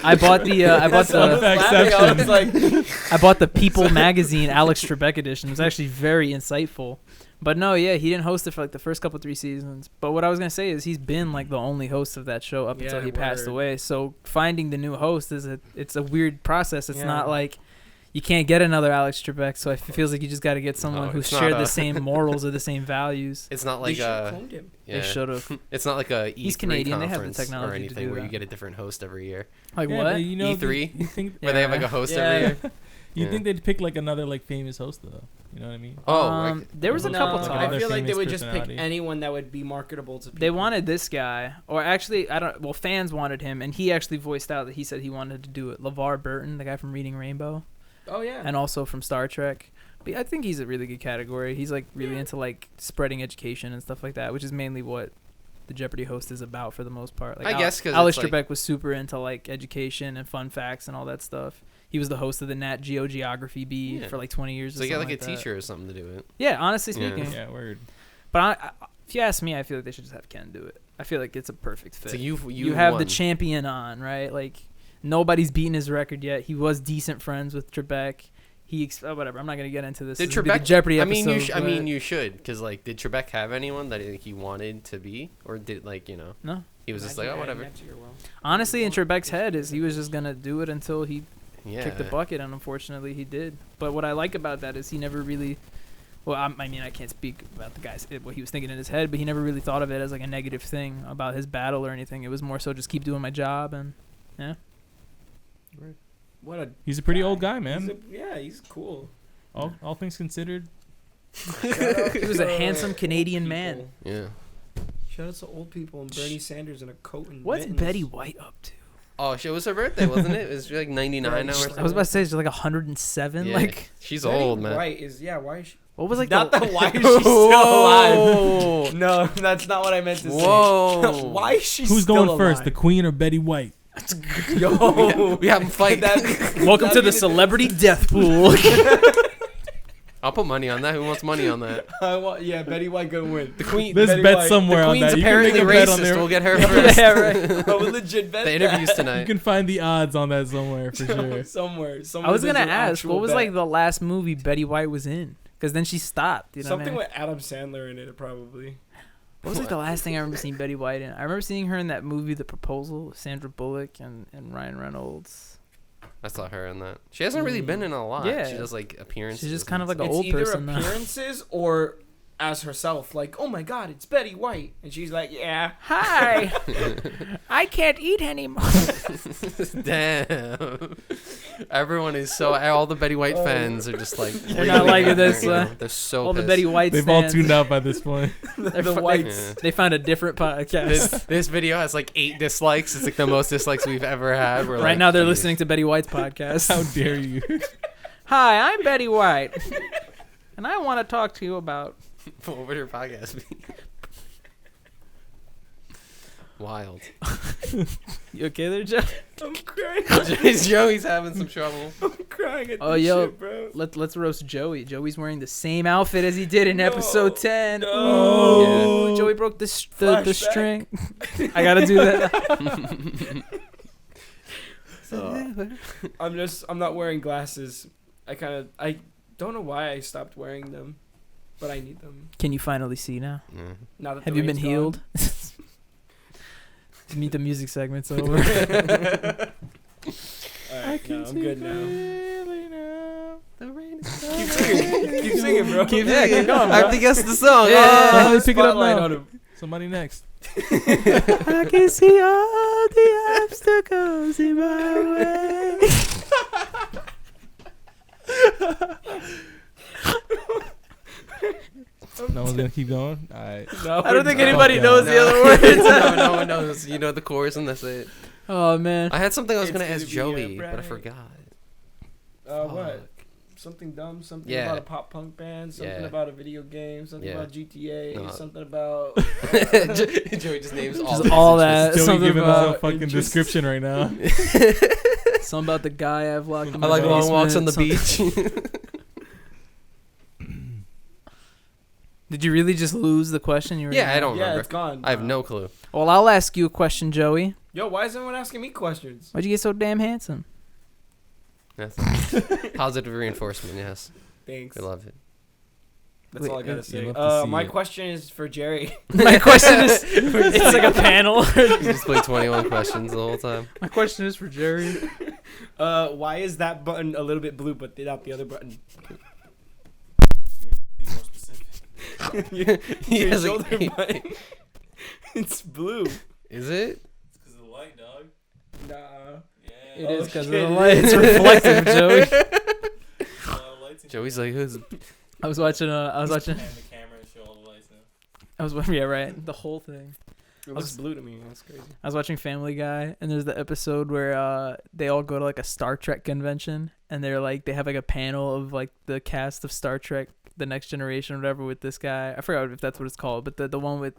I bought the Fun fact section. I bought the People magazine Alex Trebek edition. It was actually very insightful. But no, yeah, he didn't host it for like the first couple 3 seasons. But what I was gonna say is he's been like the only host of that show up until Yeah, he passed word. away. So finding the new host it's a weird process. It's Yeah. not like you can't get another Alex Trebek. So it feels like you just got to get someone Oh, who it's not shared the a- same morals or the same values. It's not They like should've a. cloned him. Yeah. They should have. It's not like a E3 He's Canadian, they have the conference technology or to anything do where you that. get a different host every year. Like Yeah, what? but you know, E3? You think Where they have like Yeah. a host Yeah. every year. you Yeah. think they'd pick like another like famous host though? You know what I mean? Oh, there was a No, couple like talks. I another feel like they famous would just pick personality. anyone that would be marketable to people. They wanted this guy, or actually, I don't. Well, fans wanted him, and he actually voiced out that he said he wanted to do it. LeVar Burton, the guy from Reading Rainbow, Oh yeah. and also from Star Trek. But I think he's a really good category. He's like really into like spreading education and stuff like that, which is mainly what the Jeopardy host is about for the most part. Like I guess 'cause Alex it's, like- Trebek was super into like education and fun facts and all that stuff. He was the host of the Nat Geo Geography Bee Yeah. for like 20 years. So or you got something like a that. teacher or something to do it. Yeah, honestly Yeah. speaking. Yeah, word. But if you ask me, I feel like they should just have Ken do it. I feel like it's a perfect fit. So you You have the won. champion on, right? Like nobody's beaten his record yet. He was decent friends with Trebek. Whatever. I'm not gonna get into this. Did This would be the Trebek? Jeopardy I episode? mean, I mean, but you should, because like, did Trebek have anyone that he wanted to be, or did like no. he was just like, oh, whatever. Honestly, in Trebek's head is he was just gonna do it until he Yeah. kicked the bucket, and unfortunately he did. But what I like about that is he never really. Well, I mean, I can't speak about the guy's what he was thinking in his head, but he never really thought of it as like a negative thing about his battle or anything. It was more so just keep doing my job and yeah. What a He's a pretty old guy, man. he's cool. All things considered. He was a handsome Canadian man. Yeah. Shout out to old people and Bernie Sanders in a coat and What's mittens. Betty White up to? Oh, shit, it was her birthday, wasn't it? It was like 99 now or I something. was about to say she's like 107. Yeah, Like, she's Betty old, man. White is why is she? what was like Not the that why is she still alive? Whoa. No, that's not what I meant to say. Whoa. Why is she Who's still going first, alive? the queen or Betty White? Yo, We have them fight. Welcome to the celebrity death pool. I'll put money on that. Who wants money on that? Betty White gonna win. The queen. There's Betty bet White. somewhere The on queen's that. apparently you can make a bet on racist. there. We'll get her first. Yeah, right. I would legit bet The interviews You tonight. can find the odds on that somewhere for sure. somewhere. I was gonna there's an ask, actual what was bet. like the last movie Betty White was in? Because then she stopped. You know Something what I mean? with Adam Sandler in it, probably. What was like the last thing I remember seeing Betty White in? I remember seeing her in that movie, The Proposal, with Sandra Bullock and Ryan Reynolds. I saw her in that. She hasn't really been in a lot. Yeah. She does like appearances. She's just kind of and like an It's old either person now. appearances or as herself. Like, oh my God, it's Betty White, and she's like, yeah. Hi, I can't eat anymore. stuff. Damn. Everyone is so. All the Betty White fans are just like. They're not liking this, They're so. All the pissed. Betty White They've all stands. tuned out by this point. They're The fu- whites. They found a different podcast. This video has like 8 dislikes. It's like the most dislikes we've ever had. We're Right like, now, they're geez. listening to Betty White's podcast. How dare you? Hi, I'm Betty White, and I want to talk to you about. What would her podcast be? Wild. You okay there, Joe? I'm crying. Joey's having some trouble. I'm crying at Oh, this yo. shit, bro. Let's roast Joey. Joey's wearing the same outfit as he did in No, episode 10. no. Ooh, Yeah. Joey broke the Flashback. string. I gotta do that. I'm not wearing glasses. I don't know why I stopped wearing them, but I need them. Can you finally see now? Yeah. Now that Have the you been rain's gone. healed? Meet the music segment's over. Alright, no, I'm good now. Keep singing. Keep singing, bro. Keep singing, go on, I have bro. to guess the song. Yeah. Somebody pick it up Spotlight now. on him. Somebody next. I can see all the obstacles in my way. No one's gonna keep going. All right. No, I don't think done. anybody Fuck knows yeah. the other words. No one knows. You know the chorus and that's it. Oh man. I had something I was It's gonna ask gonna be a Joey, but I bright- forgot. What? Something dumb, something Yeah. about a pop punk band, something Yeah. about a video game, something Yeah. about GTA, No. something about Joey just names all. Just the all businesses. that. Joey Something giving us about a fucking interest. description right now. Something about the guy I've locked in I my like long walks on the basement, beach. Did you really just lose the question? You were Yeah, I don't yeah, remember. it's gone. I have no clue. Well, I'll ask you a question, Joey. Yo, why is everyone asking me questions? Why'd you get so damn handsome? That's positive reinforcement. Yes, Thanks. we love it. That's Wait, all I gotta you say. love to see My it. question is for Jerry. My question is, it's like a panel. You just play 21 questions the whole time. My question is for Jerry. Why is that button a little bit blue, but not the other button? Your He has, shoulder like- button. It's blue. Is it? It's because of the light, dog. Nah. It Oh, is because of shit, the it light. It's is. reflective, Joey. Joey's like, who's? I was watching. the camera and show all the lights now. Yeah, right. The whole thing. It looks blue to me. That's crazy. I was watching Family Guy, and there's the episode where they all go to like a Star Trek convention, and they have like a panel of like the cast of Star Trek, The Next Generation, or whatever, with this guy. I forgot if that's what it's called, but the one with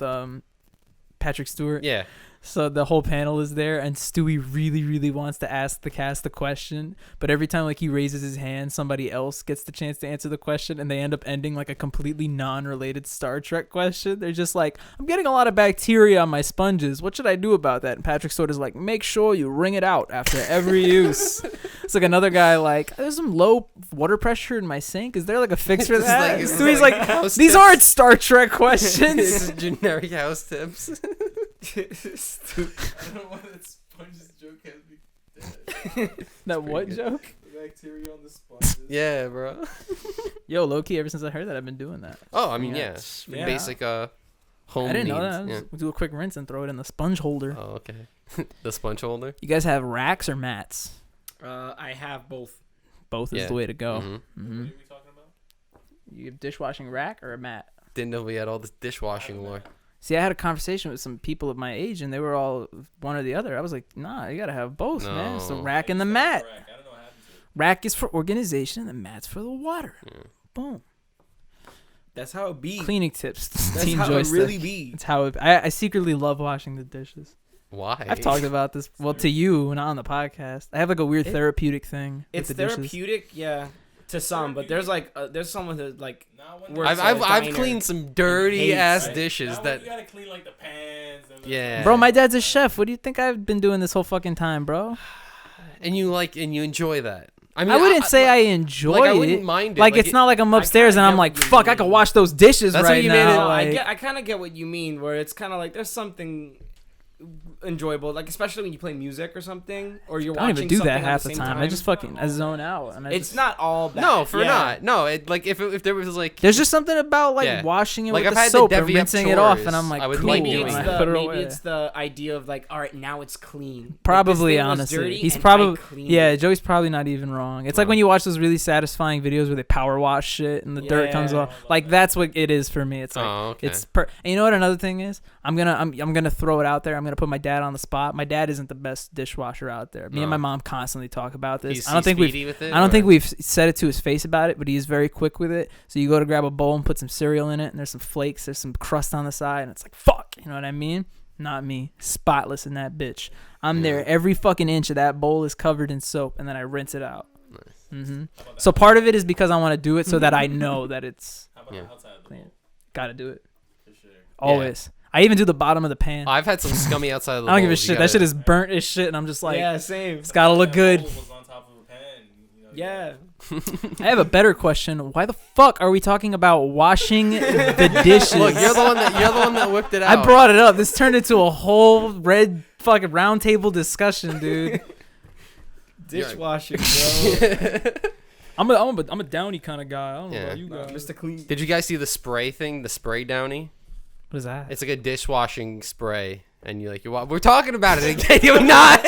Patrick Stewart. Yeah. So the whole panel is there, and Stewie really, really wants to ask the cast the question, but every time like he raises his hand, somebody else gets the chance to answer the question, and they end up ending like a completely non-related Star Trek question. They're just like, "I'm getting a lot of bacteria on my sponges. What should I do about that?" And Patrick Stewart is like, "Make sure you wring it out after every use." It's like another guy like, "There's some low water pressure in my sink. Is there like a fix for This is that?" like- this is Stewie's like like, house "These tips." aren't Star Trek This questions." is generic house tips. I don't know why that sponges joke has me dead. That what pretty good. joke? The bacteria on the sponges. Yeah, bro. Yo, low-key, ever since I heard that, I've been doing that. Oh, I mean, Yeah, yeah. it's- yeah. Basic home I didn't needs. know that. Yeah. Just do a quick rinse and throw it in the sponge holder. Oh, okay. The sponge holder. You guys have racks or mats? I have both. Both is Yeah. the way to go. Mhm. Mm-hmm. What are we talking about? You have dishwashing rack or a mat? Didn't know we had all this dishwashing lore. See, I had a conversation with some people of my age, and they were all one or the other. I was like, nah, you gotta have both, man. It's the No. rack and the mat. I don't know what happened to it. Rack is for organization, and the mat's for the water. Yeah. Boom. That's how it be. Cleaning tips. That's Team how Joystick. it really be. It's how I secretly love washing the dishes. Why? I've talked about this. Well, to you, not on the podcast. I have like a weird It- therapeutic thing. It's with the dishes. therapeutic, yeah, to some, but there's like there's someone that like Not when Works I've at a I've diner. cleaned some dirty Hates, ass right? dishes Now when that. you gotta clean like the pans. And Yeah. Bro, my dad's a chef. What do you think I've been doing this whole fucking time, bro? And you enjoy that. I mean, I wouldn't say I enjoy like, I it. wouldn't mind it. Like, it's not like I'm I upstairs kinda and I'm get like, what you fuck, I mean. can wash those dishes That's right what you made now. it- Like, I kind of get what you mean, where it's kind of like there's something enjoyable, like especially when you play music or something, or you're I don't watching even do something that at half the same time. I just fucking zone out. And It's not all bad. No, for yeah. not. No, it like if there was like There's just something about like Yeah. washing it Like, with I've the had the soap and Debbie up rinsing it off, and chores. I'm like, I would cool. like Maybe doing it's and that. I put it maybe away. it's the idea of like, all right, now it's clean. Like, Probably, this thing was honestly, dirty he's and I probably cleaned yeah. it. Joey's probably not even wrong. It's like when you watch those really satisfying videos where they power wash shit and the dirt comes Yeah. off. Like that's what it is for me. It's like Oh, okay. it's and you know what another thing is? I'm gonna throw it out there. I'm gonna put my dad on the spot. My dad isn't the best dishwasher out there. Me and No. my mom constantly talk about this. He's I don't think we've speedy with it, I don't or- think we've said it to his face about it, but he is very quick with it. So you go to grab a bowl and put some cereal in it, and there's some flakes, there's some crust on the side, and it's like, fuck, you know what I mean? Not me. Spotless in that bitch. I'm there. Yeah. Every fucking inch of that bowl is covered in soap, and then I rinse it out. Nice. hmm So part of it is because I want to do it so that I know that it's How about Yeah. outside of the clean. bowl? Gotta do it. For sure. Always. I even do the bottom of the pan. I've had some scummy outside of the I don't give a bowls. You shit. That shit gotta- is burnt as shit, and I'm just like, yeah, same. it's gotta look That good. bowl was on top of a pan, you know, Yeah. I have a better question. Why the fuck are we talking about washing the dishes? Look, you're the one that whipped it out. I brought it up. This turned into a whole red fucking round table discussion, dude. Dishwashing, bro. I'm a downy kind of guy. I don't know Yeah. about you guys. Mr. Clean. Did you guys see the spray thing? The spray downy? What is that? It's like a dishwashing spray, and we're talking about it again. You're not.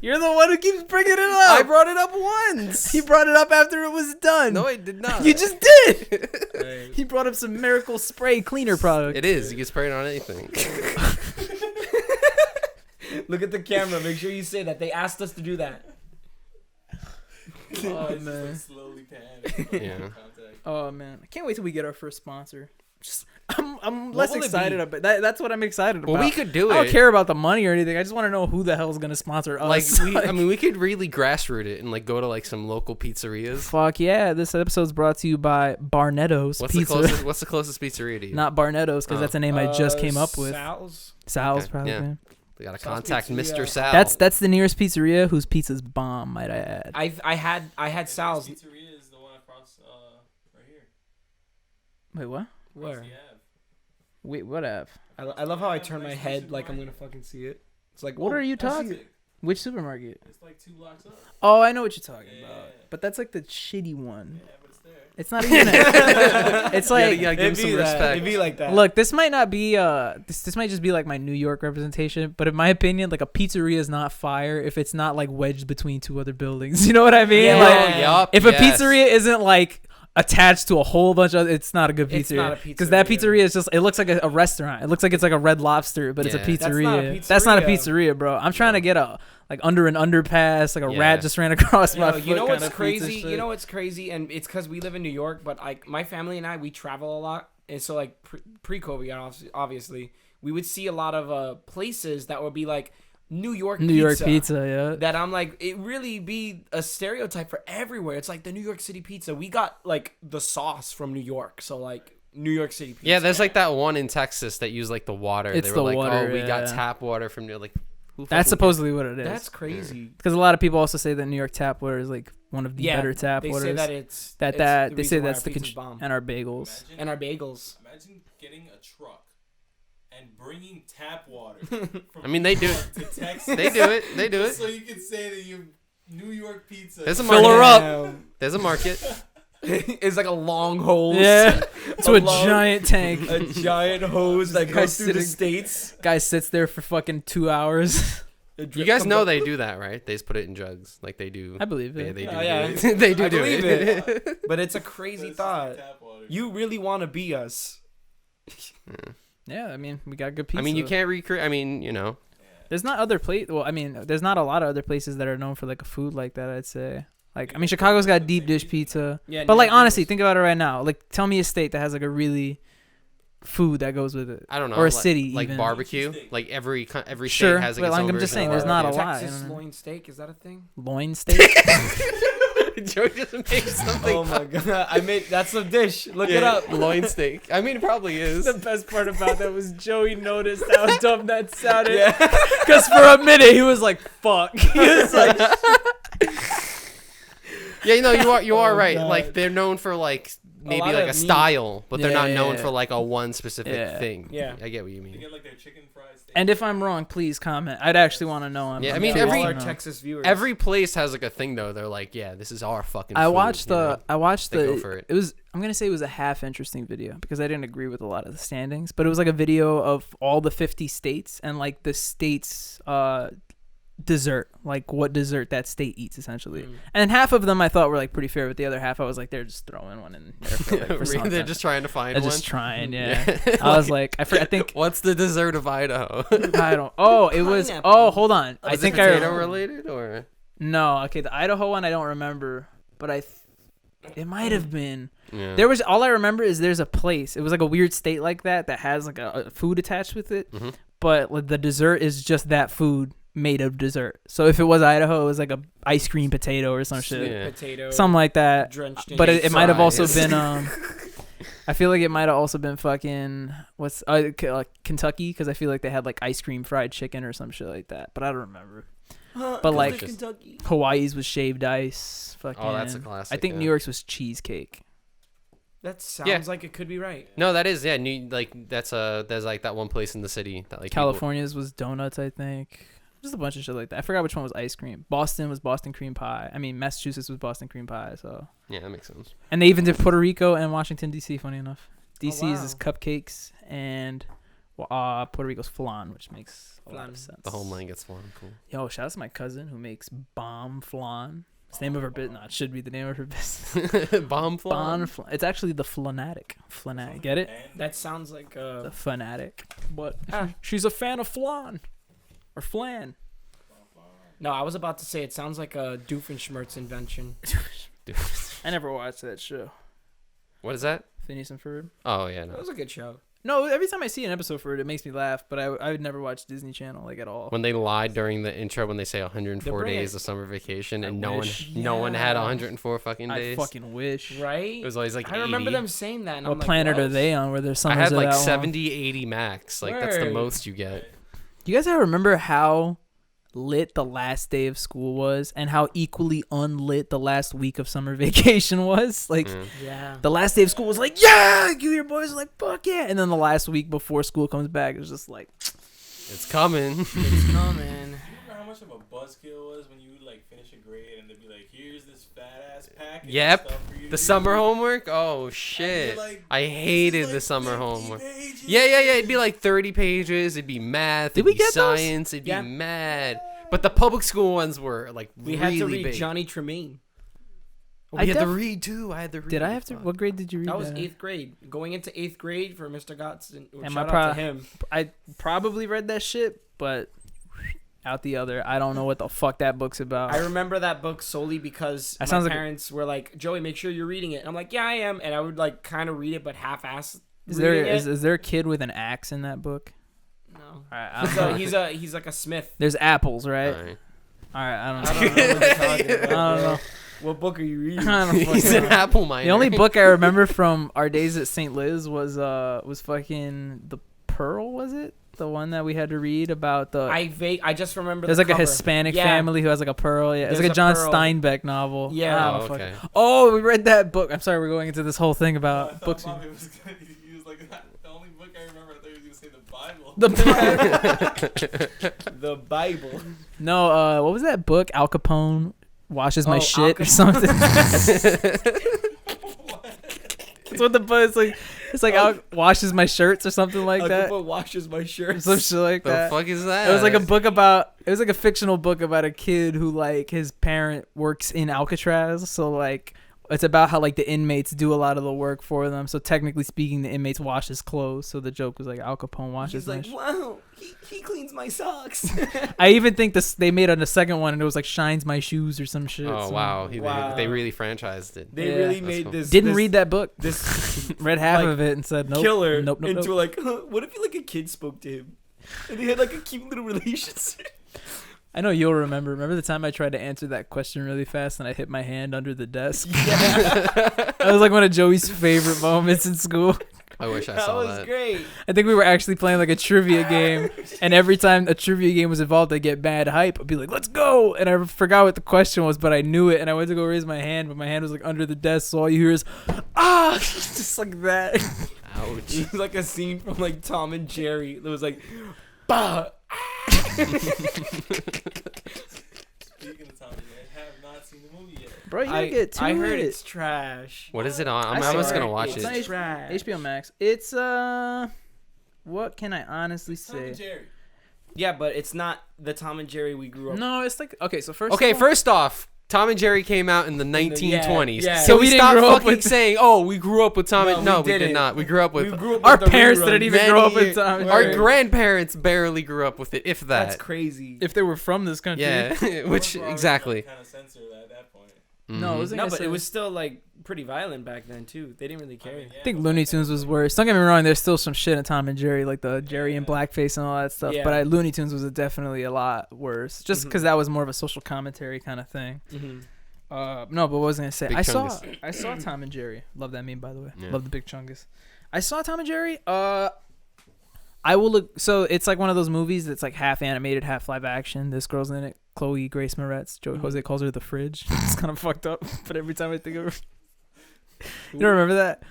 You're the one who keeps bringing it up. I brought it up once. He brought it up after it was done. No, I did not. You just did. He brought up some miracle spray cleaner product. It is. You can spray it on anything. Look at the camera. Make sure you say that. They asked us to do that. Oh It's man. like slowly pan. Yeah. Contact. Oh man. I can't wait till we get our first sponsor. I'm What less will it excited be? about that's what I'm excited about. Well, we could do I it. don't care about the money or anything. I just want to know who the hell is gonna sponsor us. I mean, we could really grassroot it and like go to like some local pizzerias. Fuck yeah! This episode's brought to you by Barnetto's What's Pizza. What's the closest pizzeria to you? Not Barnetto's because Oh. that's a name I just came up with. Sal's. Sal's Okay, probably. yeah. man. They gotta Sal's contact Pizzeria. Mr. Sal. That's the nearest pizzeria whose pizza's bomb. Might I add? I had Sal's. Pizzeria is the one across right here. Wait, what? Where? Across the Ave. Wait, what? I love how I turn my head like I'm gonna fucking see it. It's like, What oh, are you I see talking? it. Which supermarket? It's like 2 blocks up. Oh, I know what you're talking Yeah. about. But that's like the shitty one. Yeah, but it's there. It's not even. It's like. you gotta give him It'd some be that. respect. It'd be like that. Look, this might not be this might just be like my New York representation, but in my opinion, like a pizzeria is not fire if it's not like wedged between 2 other buildings. You know what I mean? Yeah. Like yup, if a yes. pizzeria isn't like attached to a whole bunch of, it's not a good It's not a pizzeria. Because that pizzeria. pizzeria is just, it looks like a restaurant. It looks like it's like a Red Lobster, but it's a Yeah. pizzeria. That's not a pizzeria, bro. I'm trying to get a like under an underpass, like a Yeah. rat just ran across my Yo, foot. you know what's kinda pizza crazy? shit. You know what's crazy? And it's because we live in New York, but like my family and I, we travel a lot, and so like pre-COVID, obviously, we would see a lot of places that would be like New York pizza, yeah. That I'm like, it really be a stereotype for everywhere. It's like the New York City pizza. We got like the sauce from New York, so like New York City pizza. Yeah, there's like that one in Texas that used like the water. It's they the were like, water, oh, we got yeah. tap water from New like. Who That's fucking supposedly what it is. That's crazy. Because a lot of people also say that New York tap water is like one of the Yeah, better tap they waters. say that it's that it's that the they say reason why that's our the pizza's bomb. and our bagels. Imagine, And our bagels. imagine getting a truck and bringing tap water. I mean, they do New it. York to Texas. They do it. They do Just it. So you can say that you New York pizza. There's a Fill market. her up. Damn. There's a market. It's like a long hose. Yeah, to a long- giant tank. A giant hose that Guy goes through the sitting- states. Guy sits there for fucking 2 hours. You guys know they do that, right? They just put it in jugs, like they do. I believe Yeah, it. they do. Oh, yeah. do it. They do I do believe it. But it's a But crazy it's just like thought. tap water. You really want to be us. Yeah, I mean, we got good pizza. I mean, you can't recreate. I mean, There's not other Well, I mean, there's not a lot of other places that are known for like a food like that. I'd say. Like, I mean, Chicago's got deep dish pizza. Yeah, but like, New York honestly, is- think about it right now. Like, tell me a state that has like a really food that goes with it. I don't know. Or a like, city like even. barbecue. Like every state Sure, has like but its like, own I'm just version saying, of there's not a barbecue. lot. I Texas don't know. loin steak, is that a thing? Loin steak. Joey just made something. Oh my god, I made that's a dish. Look it Yeah, up. loin steak. I mean, it probably is. The best part about that was Joey noticed how dumb that sounded. Yeah. Because for a minute he was like, "Fuck." He was like, Yeah, you are Oh, right. God. Like they're known for like maybe lot like of a meat. style, but they're Yeah, not known yeah. for like a one specific Yeah. thing. Yeah. I get what you They mean. get like their chicken fried steak. and if I'm wrong, please comment. I'd actually want to know. Yeah, I I'm mean, curious every- to all our know. Texas viewers. Every place has like a thing though. They're like, yeah, this is our fucking. I food, watched you know? I watched They go the. for it. It was. I'm gonna say it was a half interesting video because I didn't agree with a lot of the standings, but it was like a video of all the 50 states and like the states dessert, like what dessert that state eats essentially. And half of them I thought were like pretty fair, but the other half I was like, they're just throwing one in there for, like, for Really? something. They're just trying to find They're one. just trying, yeah. I was like, I think What's the dessert of Idaho? I don't. Oh, it was. Pineapple. Oh, hold on. I Was it think potato I. related or No, okay. The Idaho one I don't remember, but it might have been. yeah. There was all I remember is there's a place. It was like a weird state like that has like a food attached with it, Mhm. but like, the dessert is just that food made of dessert. So if it was Idaho, it was like a ice cream potato or some shit, Sweet Yeah. potato, something like that. drenched in But it might have also fries. been I feel like it might have also been fucking what's Kentucky because I feel like they had like ice cream fried chicken or some shit like that. But I don't remember. But like Kentucky. Hawaii's was shaved ice. Fucking, Oh, that's a classic. I think yeah. New York's was cheesecake. That sounds Yeah. like it could be right. No, that is there's like that one place in the city that like people- California's was donuts, I think. Just a bunch of shit like that. I forgot which one was ice cream. Boston was Boston cream pie. I mean, Massachusetts was Boston cream pie. So, Yeah, that makes sense. and they even did Puerto Rico and Washington D.C. Funny enough, D.C. wow. is cupcakes and Puerto Rico's flan, which makes a lot Flan. of sense. The homeland gets one. Cool. Yo, shout out to my cousin who makes bomb flan. It's the name of her business. No, it should be the name of her business. Bomb flan. It's actually the Flanatic. Flanatic. Get it? That sounds like The fanatic. But Ah. she's a fan of flan. Or flan. No, I was about to say it sounds like a Doofenshmirtz invention. I never watched that show. What is that? Phineas and Ferb. Oh yeah, That no. was a good show. No, every time I see an episode for it makes me laugh, but I would never watch Disney Channel like at all. When they lied during the intro when they say 104 They're days brilliant. of summer vacation I and wish. no one had Yeah. 104 fucking I days. fucking wish. Right? It was always like I remember 80. them saying that. And What I'm like, planet what? are they on where their I summers had are like that long? 70, 80 max. Like that's the Word. most you get. You guys ever remember how lit the last day of school was and how equally unlit the last week of summer vacation was? Like, Mm. Yeah. the last day of school was like, yeah, you your boys are like, fuck yeah. And then the last week before school comes back, it's just like, It's coming. It's coming. Remember how much of a buzzkill was when you would like finish a grade and they'd be like, "Here's this fat ass package." Yep. Of stuff for you to The do." summer homework? Oh And shit. you're like, I "This hated is, the like, summer 50 homework. pages." Yeah. It'd be like 30 pages. It'd be math. Did It'd we be get those? science. It'd Yeah. be mad. But the public school ones were like We really had to read big. Johnny Tremaine. We I had to def- read too. I had to read. did I have to? Fuck. What grade did you read? That was in? 8th grade. Going into 8th grade for Mr. Gotson. Am Shout I out to him. I probably read that shit, but out the other. I don't know what the fuck that book's about. I remember that book solely because That my sounds like a- parents were like, Joey, make sure you're reading it. And I'm like, yeah, I am. And I would like kind of read it, but half-ass. Is there reading it. is there a kid with an axe in that book? No. All right, I don't So know. he's like a smith. There's apples, right? Alright. All right, I don't I know. don't know what you're talking I about. don't know. What book are you reading? I don't He's fucking an know. apple miner. The only book I remember from our days at St. Liz was fucking The Pearl, was it? The one that we had to read about the I just remember there's the like a cover. Hispanic Yeah. family who has like a pearl. Yeah, it's There's like a a John pearl. Steinbeck novel. Yeah. I Oh, don't fucking- okay. Oh, we read that book. I'm sorry, we're going into this whole thing I about thought books. Bobby was gonna use like that. The only book I remember, I thought he was gonna say the Bible. The The Bible. no, what was that book? Al Capone washes my Oh, shit Al or something. That's what the book is like. It's like Al washes my shirts or something like that. Al Capone washes my shirt. Some shit like The that. fuck is that? It was like a book about. It was like a fictional book about a kid who like his parent works in Alcatraz. So like it's about how like the inmates do a lot of the work for them. So technically speaking, the inmates wash his clothes. So the joke was like Al Capone washes. He's like, wow, he cleans my socks. I even think they made on the second one and it was like shines my shoes or some shit. Oh so. wow. Wow. They really franchised it. They Yeah. really That's made cool. this. Didn't this, read that book. this Read half like, of it and said nope. killer Nope. into like, what if like a kid spoke to him and they had like a cute little relationship? I know you'll remember. Remember the time I tried to answer that question really fast and I hit my hand under the desk? Yeah, That was like one of Joey's favorite moments in school. I wish I that saw was that. great. I think we were actually playing like a trivia game, and every time a trivia game was involved, I'd get mad hype. I'd be like, let's go! And I forgot what the question was, but I knew it, and I went to go raise my hand, but my hand was like under the desk, so all you hear is, ah! Just like that. Ouch. It was like a scene from like Tom and Jerry. It was like, bah! Speaking of Tom and Jerry, I have not seen the movie yet. Bro, you gotta get to I heard it. it's trash. What is it on? I I was saw gonna it. watch It's it. not trash. HBO Max. It's, what can I honestly Tom say? and Jerry. Yeah, but it's not the Tom and Jerry we grew up. No, it's like, okay, so first Okay, of all, first off, Tom and Jerry came out in the 1920s. yeah. So So we we didn't stopped grow up fucking with- saying, "Oh, we grew up with Tom No, and..." No, we we did didn't. not. We grew up with... We grew up our with the parents reruns. didn't even many grow up with years- Tom and Our Jerry. grandparents barely grew up with it, if that. That's crazy. If they were from this country. Yeah, which exactly. Kind of censored at that point. No, it Mhm. wasn't No, gonna but say- it was still like pretty violent back then too. They didn't really care. I think Looney Tunes was worse. Don't get me wrong, there's still some shit in Tom and Jerry, like the Jerry and blackface and all that stuff. Yeah. But Looney Tunes was definitely a lot worse, just Mhm. because that was more of a social commentary kind of thing. Mm-hmm. No, but what was I gonna say? Big I saw Chungus. Tom and Jerry. Love that meme, by the way. Yeah. Love the big chungus. I saw Tom and Jerry. I will look. So it's like one of those movies that's like half animated, half live action. This girl's in it, Chloe Grace Moretz. Jose calls her the fridge. It's kind of fucked up, but every time I think of her, you don't remember that?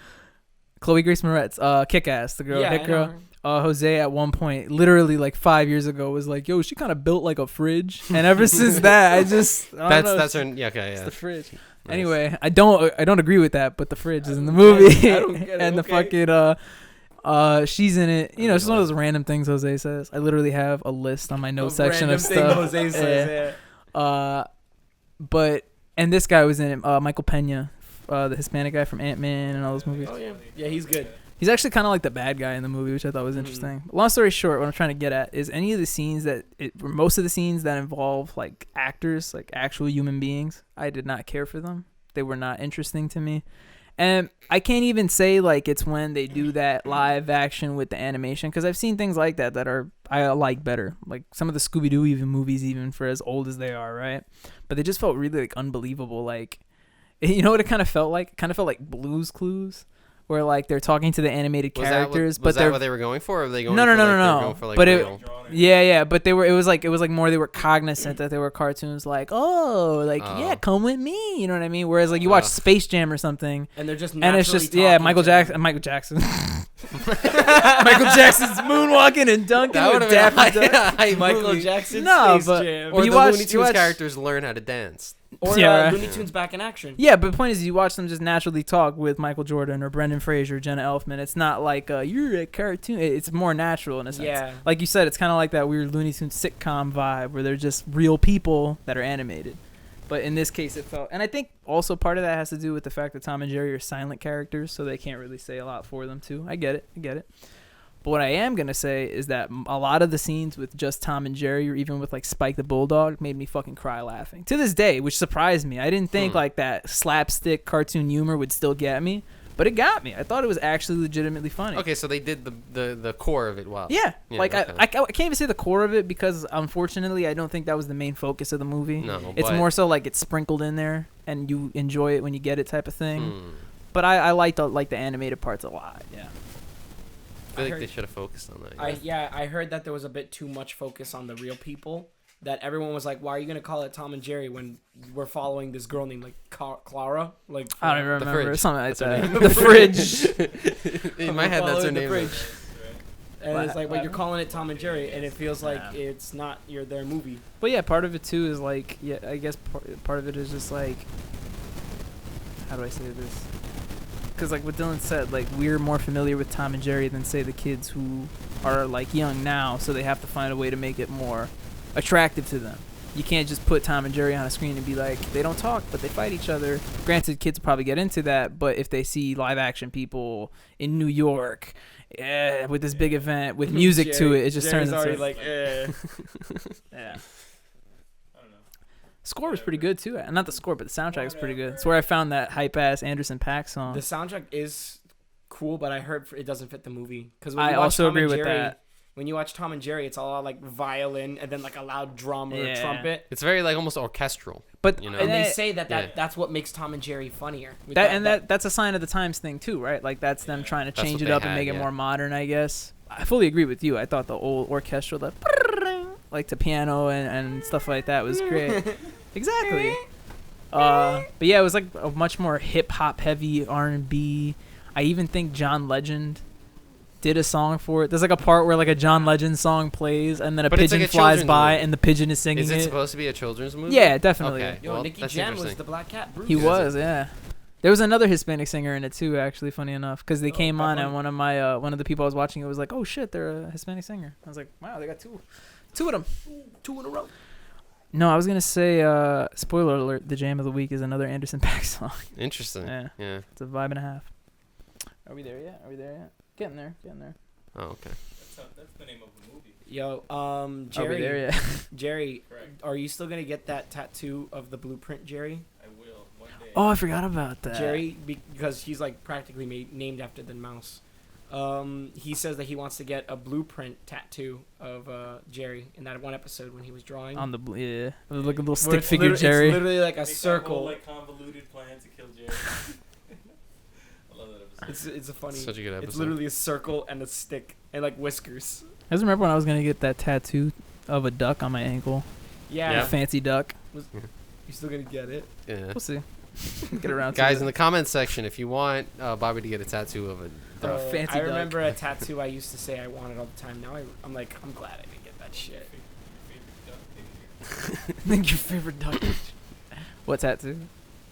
Chloe Grace Moretz, Kick Ass, the girl, Yeah, hit I girl. know her. Jose at one point, literally like 5 years ago, was like, "Yo, she kind of built like a fridge," and ever since that, I don't know, That's her... Yeah, okay, it's yeah. the fridge. Nice. Anyway, I don't agree with that, but the fridge is in the movie, I don't get it, and the okay. fucking she's in it. You know, it's one of those random things Jose says. I literally have a list on my notes section of stuff. Jose says, yeah. But and this guy was in it, Michael Pena, the Hispanic guy from Ant-Man and all those movies. Oh yeah, yeah, he's good. He's actually kind of like the bad guy in the movie, which I thought was interesting. Long story short, what I'm trying to get at is any of the scenes most of the scenes that involve like actors, like actual human beings, I did not care for them. They were not interesting to me. And I can't even say like it's when they do that live action with the animation, because I've seen things like that I like better. Like some of the Scooby-Doo even movies, even for as old as they are, right? But they just felt really like unbelievable. Like, you know what it kind of felt like? It kind of felt like Blue's Clues, where like they're talking to the animated characters, was but they're that what they were going for? Or were they going No, for, no, like, no, they were no. going for, like, But real? yeah, but it was like more they were cognizant that they were cartoons, like, oh, like yeah, come with me, you know what I mean? Whereas like you watch Space Jam or something, And they're just and it's naturally just Michael talking Jackson, Michael Jackson's moonwalking and dunking That with would have Daffy been Duck. high Michael movie. Jackson, No, Space but- Jam. Or you the watch- Looney you Tunes watch- characters learn how to dance. Or Yeah, right. Looney Tunes back in action. Yeah, but the point is, you watch them just naturally talk with Michael Jordan or Brendan Fraser, or Jenna Elfman. It's not like you're a cartoon. It's more natural in a sense. Yeah. Like you said, it's kind of like that weird Looney Tunes sitcom vibe where they're just real people that are animated. But in this case, it felt, and I think also part of that has to do with the fact that Tom and Jerry are silent characters, so they can't really say a lot for them too. I get it. But what I am gonna say is that a lot of the scenes with just Tom and Jerry, or even with like Spike the Bulldog, made me fucking cry laughing to this day, which surprised me. I didn't think like that slapstick cartoon humor would still get me, but it got me. I thought it was actually legitimately funny. Okay, so they did the core of it well. Yeah, Yeah, like okay. I can't even say the core of it, because unfortunately I don't think that was the main focus of the movie. No, It's but- more so like it's sprinkled in there and you enjoy it when you get it type of thing. Hmm. But I liked the animated parts a lot. Yeah. I feel like heard- they should have focused on that. I heard that there was a bit too much focus on the real people. That everyone was like, "Why are you gonna call it Tom and Jerry when we're following this girl named like Clara?" Like I don't even The remember fridge. something like That's her that. name. The fridge. In my head, that's her Following the name. fridge. And What? it's like, but you're calling it Tom and Jerry, and it feels like it's not their movie. But yeah, part of it too is like, yeah, I guess part of it is just like, how do I say this? Because like what Dylan said, like we're more familiar with Tom and Jerry than say the kids who are like young now, so they have to find a way to make it more attractive to them. you can't just put Tom and Jerry on a screen and be like, they don't talk, but they fight each other. Granted, kids will probably get into that, but if they see live action people in New York, with this big event with music to it, it just Jerry's turns already into like, yeah. I don't know. Score was pretty good too. Not the score, but the soundtrack was pretty good. It's where I found that hype ass Anderson .Paak song. the soundtrack is cool, but I heard it doesn't fit the movie. Because I also agree with that. When you watch Tom and Jerry, it's all like violin and then like a loud drum or a Yeah. trumpet. It's very like almost orchestral. But You know? And they that- say that Yeah. that's what makes Tom and Jerry funnier. With that's a sign of the times thing too, right? Like that's them trying to That's change what it they up and had, make it yeah. more modern, I guess. I fully agree with you. I thought the old orchestral, like to piano and stuff like that was great. Exactly. But yeah, it was like a much more hip hop heavy R&B. I even think John Legend did a song for it. There's like a part where like a John Legend song plays and then a But it's pigeon like a flies children's by movie. and the pigeon is singing Is it it. supposed to be a children's movie? Yeah, definitely. Okay. Yo, Well, Nicky that's Jam was interesting. the Black Cat. Bruce. He was, yeah. There was another Hispanic singer in it too, actually. Funny enough, because they came on Bubblin. and one of the people I was watching it was like, "Oh shit, they're a Hispanic singer." I was like, "Wow, they got two of them, 2 in a row." No, I was gonna say, spoiler alert: the jam of the week is another Anderson .Paak song. Interesting. Yeah, Yeah. it's a vibe and a half. Are we there yet? Getting there. Oh, okay. That's the name of the movie. Yo, Are we Jerry. there yet? Jerry, Correct. are you still gonna get that tattoo of the blueprint, Jerry? I will one day. Oh, I forgot about that. Jerry, because he's like practically named after the mouse. He says that he wants to get a blueprint tattoo of Jerry in that one episode when he was drawing. On the yeah, it was like a little Where stick it's figure, Jerry. It's literally like a Make that circle. whole, like, convoluted plan to kill Jerry. I love that episode. It's a funny. Such a good episode. It's literally a circle and a stick and like whiskers. I just remember when I was gonna get that tattoo of a duck on my ankle, Yeah. a fancy duck. You still gonna get it? Yeah. We'll see. Get around to Guys, it. in the comments section, if you want Bobby to get a tattaoo of a duck, fancy I duck. remember a tattoo I used to say I wanted all the time. Now I'm like, I'm glad I didn't get that shit. I think your favorite duck. What tattoo?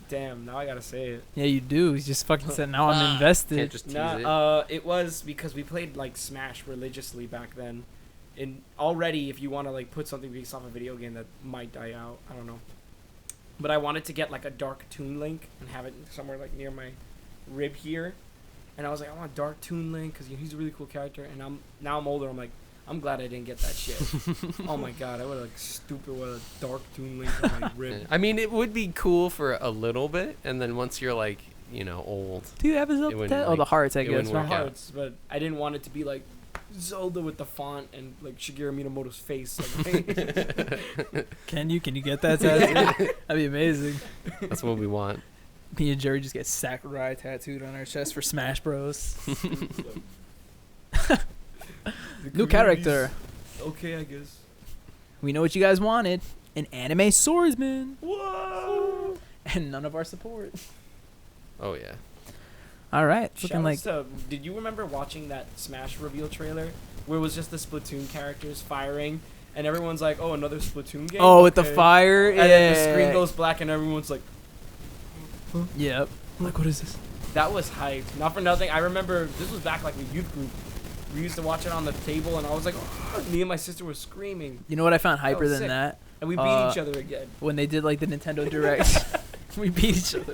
Damn, now I gotta say it. Yeah, you do. He just fucking said, now I'm can't invested. just tease it. Nah, it was because we played like Smash religiously back then. And already, if you want to like put something based off a video game that might die out, I don't know. But I wanted to get like a Dark Toon Link and have it somewhere like near my rib here. And I was like, I want Dark Toon Link because he's a really cool character. And I'm older. I'm like, I'm glad I didn't get that shit. Oh my god, I would have like stupid with a Dark Toon Link on my rib. I mean, it would be cool for a little bit, and then once you're like, old. Do you have his It up wouldn't, that? Oh, like- the hearts, I it guess. wouldn't My work out. hearts, but I didn't want it to be like Zelda with the font and like Shigeru Minamoto's face. Like, Can you get that tattoo? That'd be amazing. That's what we want. Me and Jerry just get Sakurai tattooed on our chest for Smash Bros. New character. Okay, I guess. We know what you guys wanted. An anime swordsman. Whoa! And none of our support. Oh yeah. All right. It's looking like did you remember watching that Smash reveal trailer where it was just the Splatoon characters firing and everyone's like, "Oh, another Splatoon game." with the Okay. fire. And then the screen goes black and everyone's like, Yep. Like, what is this? that was hype. Not for nothing. I remember this was back like a youth group. We used to watch it on the table and I was like, oh, me and my sister were screaming You know what I found hyper was than sick. that? and we beat each other again. When they did like the Nintendo Direct. We beat each other.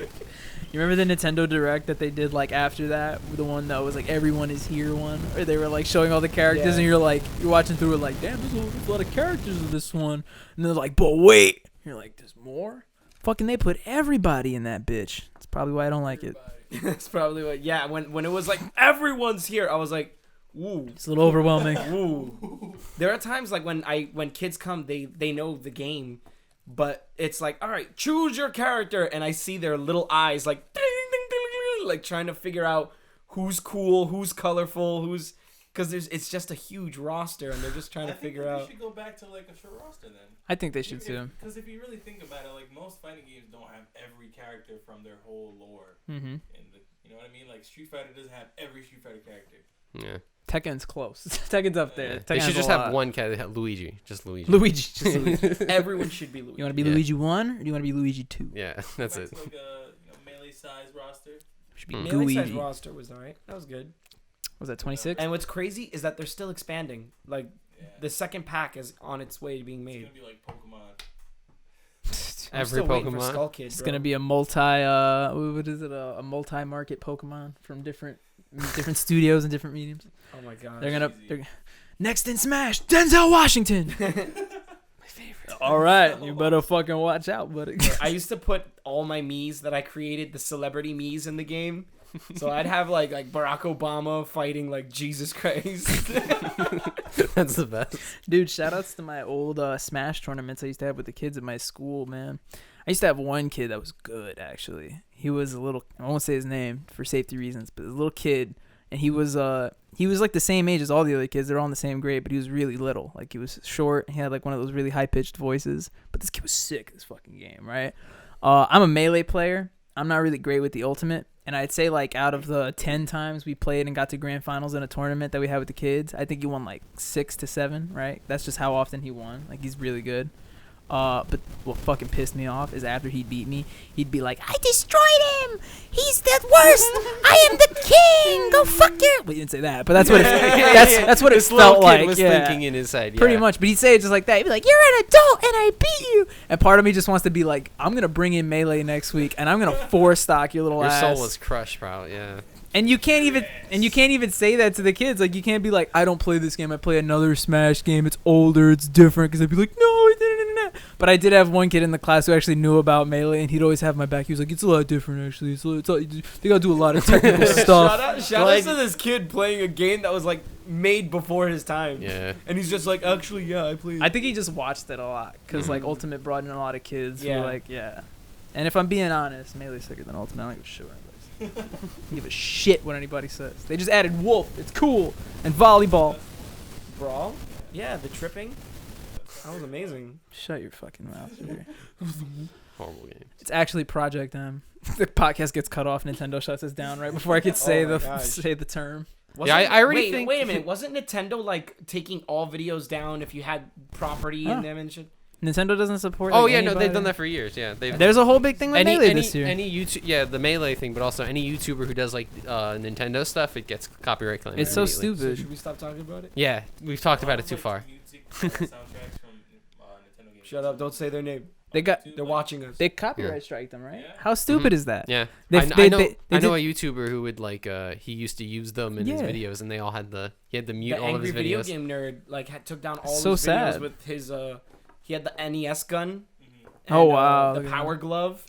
You remember the Nintendo Direct that they did like after that? The one that was like everyone is here one? Or they were like showing all the characters Yeah. and you're watching through it like, damn, there's a lot of characters in this one. And they're like, but wait. You're like, there's more? Fucking they put everybody in that bitch. That's probably why I don't like it. That's probably what. Yeah, when it was like everyone's here, I was like, ooh. It's a little overwhelming. Ooh. There are times like when kids come, they know the game, but it's like, all right, choose your character, and I see their little eyes like ding, ding, ding, ding, ding, like trying to figure out who's cool, who's colorful, who's because it's just a huge roster, and they're just trying to figure out. We should go back to like a short roster then. I think they should too. Because if you really think about it, like most fighting games don't have every character from their whole lore. Mm-hmm. In the, you know what I mean? Like Street Fighter doesn't have every Street Fighter character. Yeah. Tekken's close. Tekken's up there. Yeah. They Tekken should has just a have lot. one cat. Luigi. Just Luigi. Luigi. Just Luigi. Everyone should be Luigi. You want to be Yeah. Luigi 1 or do you want to be Luigi 2? Yeah, that's Back it. to like a melee size roster. Should be Mm. Melee size Luigi. roster was alright. That was good. Was that 26? And what's crazy is that they're still expanding. Like Yeah. the second pack is on its way to being It's made. gonna be like Pokemon. I'm Every still waiting for Pokemon. Skull Kid, It's bro. gonna be a what is it? A multi-market Pokemon from different studios and different mediums. Oh my god. They're next in Smash, Denzel Washington. My favorite. All right, you better fucking watch out, buddy. I used to put all my Miis that I created, the celebrity Miis in the game. So I'd have like Barack Obama fighting like Jesus Christ. That's the best. Dude, shout outs to my old Smash tournaments I used to have with the kids at my school, man. I used to have one kid that was good, actually. He was a little, I won't say his name for safety reasons, but a little kid. And he was like the same age as all the other kids. They're all in the same grade, but he was really little. Like, he was short. He had like one of those really high-pitched voices. But this kid was sick at this fucking game, right? I'm a melee player. I'm not really great with the ultimate. And I'd say, like, out of the 10 times we played and got to grand finals in a tournament that we had with the kids, I think he won, like, 6 to 7, right? That's just how often he won. Like, he's really good. But what fucking pissed me off is after he beat me, he'd be like, I destroyed him! He's the worst! I am the king! Go fuck your... Well, he didn't say that, but that's what it, that's what it This little felt kid like. was Yeah. thinking in his head. Pretty yeah. much, but he'd say it just like that. He'd be like, "You're an adult, and I beat you." And part of me just wants to be like, "I'm gonna bring in melee next week, and I'm gonna four stock your little Your ass." soul was crushed, bro. Yeah. And you can't even say that to the kids. Like, you can't be like, "I don't play this game. I play another Smash game. It's older. It's different." Because they'd be like, "No, it didn't." But I did have one kid in the class who actually knew about melee, and he'd always have my back. He was like, "It's a lot different, actually. They gotta do a lot of technical stuff." Shout out to this kid playing a game that was like made before his time. Yeah. And he's just like, actually, yeah, I played. I think he just watched it a lot because like Ultimate brought in a lot of kids. Who Yeah. were like, yeah. And if I'm being honest, Melee's sicker than Ultimate. I don't give a shit what anybody says. I don't give a shit what anybody says. They just added Wolf. It's cool. And volleyball. Brawl? Yeah, the tripping. That was amazing. Shut your fucking mouth. Jerry. Horrible game. It's actually Project M. The podcast gets cut off. Nintendo shuts us down right before I could say Oh my gosh. say the term. Yeah, I already think- Wait a minute. Wasn't Nintendo like taking all videos down if you had property in Huh. them and shit? Nintendo doesn't support. Oh like, yeah, no, they've anybody. done that for years. Yeah, they've. There's a whole big thing with Melee this year. Any YouTube, yeah, the Melee thing, but also any YouTuber who does like Nintendo stuff, it gets copyright claimed. It's so immediately. So stupid. should we stop talking about it? Yeah, we've talked about it too far. Shut up! Don't say their name. They're watching us. They copyright strike them, right? Yeah. How stupid Mhm. is that? Yeah, They- I they- know. they I know did- a YouTuber who would like. He used to use them in his Yeah. videos, and they all had he had to mute The all of angry his video videos. game nerd like took down all So his videos sad. with his he had the NES gun. Oh, wow. The Look at power glove,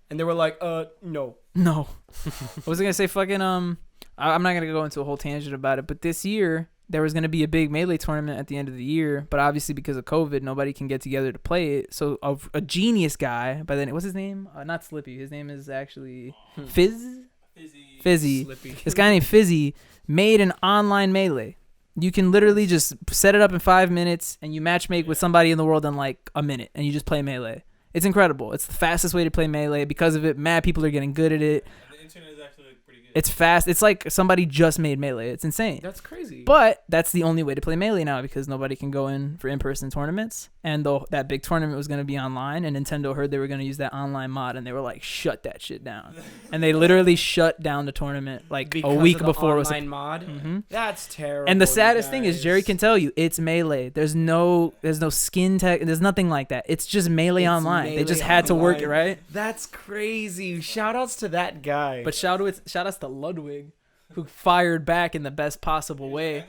and they were like, no. No. What was I gonna say? Fucking I'm not gonna go into a whole tangent about it, but this year there was gonna be a big Melee tournament at the end of the year, but obviously because of COVID, nobody can get together to play it. So a genius guy by then, what's his name? Not Slippy. His name is actually Fizzy. Slippy. This guy named Fizzy made an online Melee. You can literally just set it up in 5 minutes, and you matchmake with somebody in the world in like a minute, and you just play Melee. It's incredible. It's the fastest way to play Melee. Because of it, mad people are getting good at it. The internet is actually pretty good. It's fast. It's like somebody just made Melee. It's insane. That's crazy. But that's the only way to play Melee now because nobody can go in for in-person tournaments. And that big tournament was going to be online, and Nintendo heard they were going to use that online mod, and they were like, shut that shit down. And they literally shut down the tournament like because a week of the before it was. online mod. Mhm. That's terrible. And the you saddest thing is, Jerry guys. can tell you, it's Melee. There's no skin tech. There's nothing like that. It's just Melee It's online. They just Melee had to work it, online. right? That's crazy. Shout outs to that guy. But shout outs to Ludwig, who fired back in the best possible way.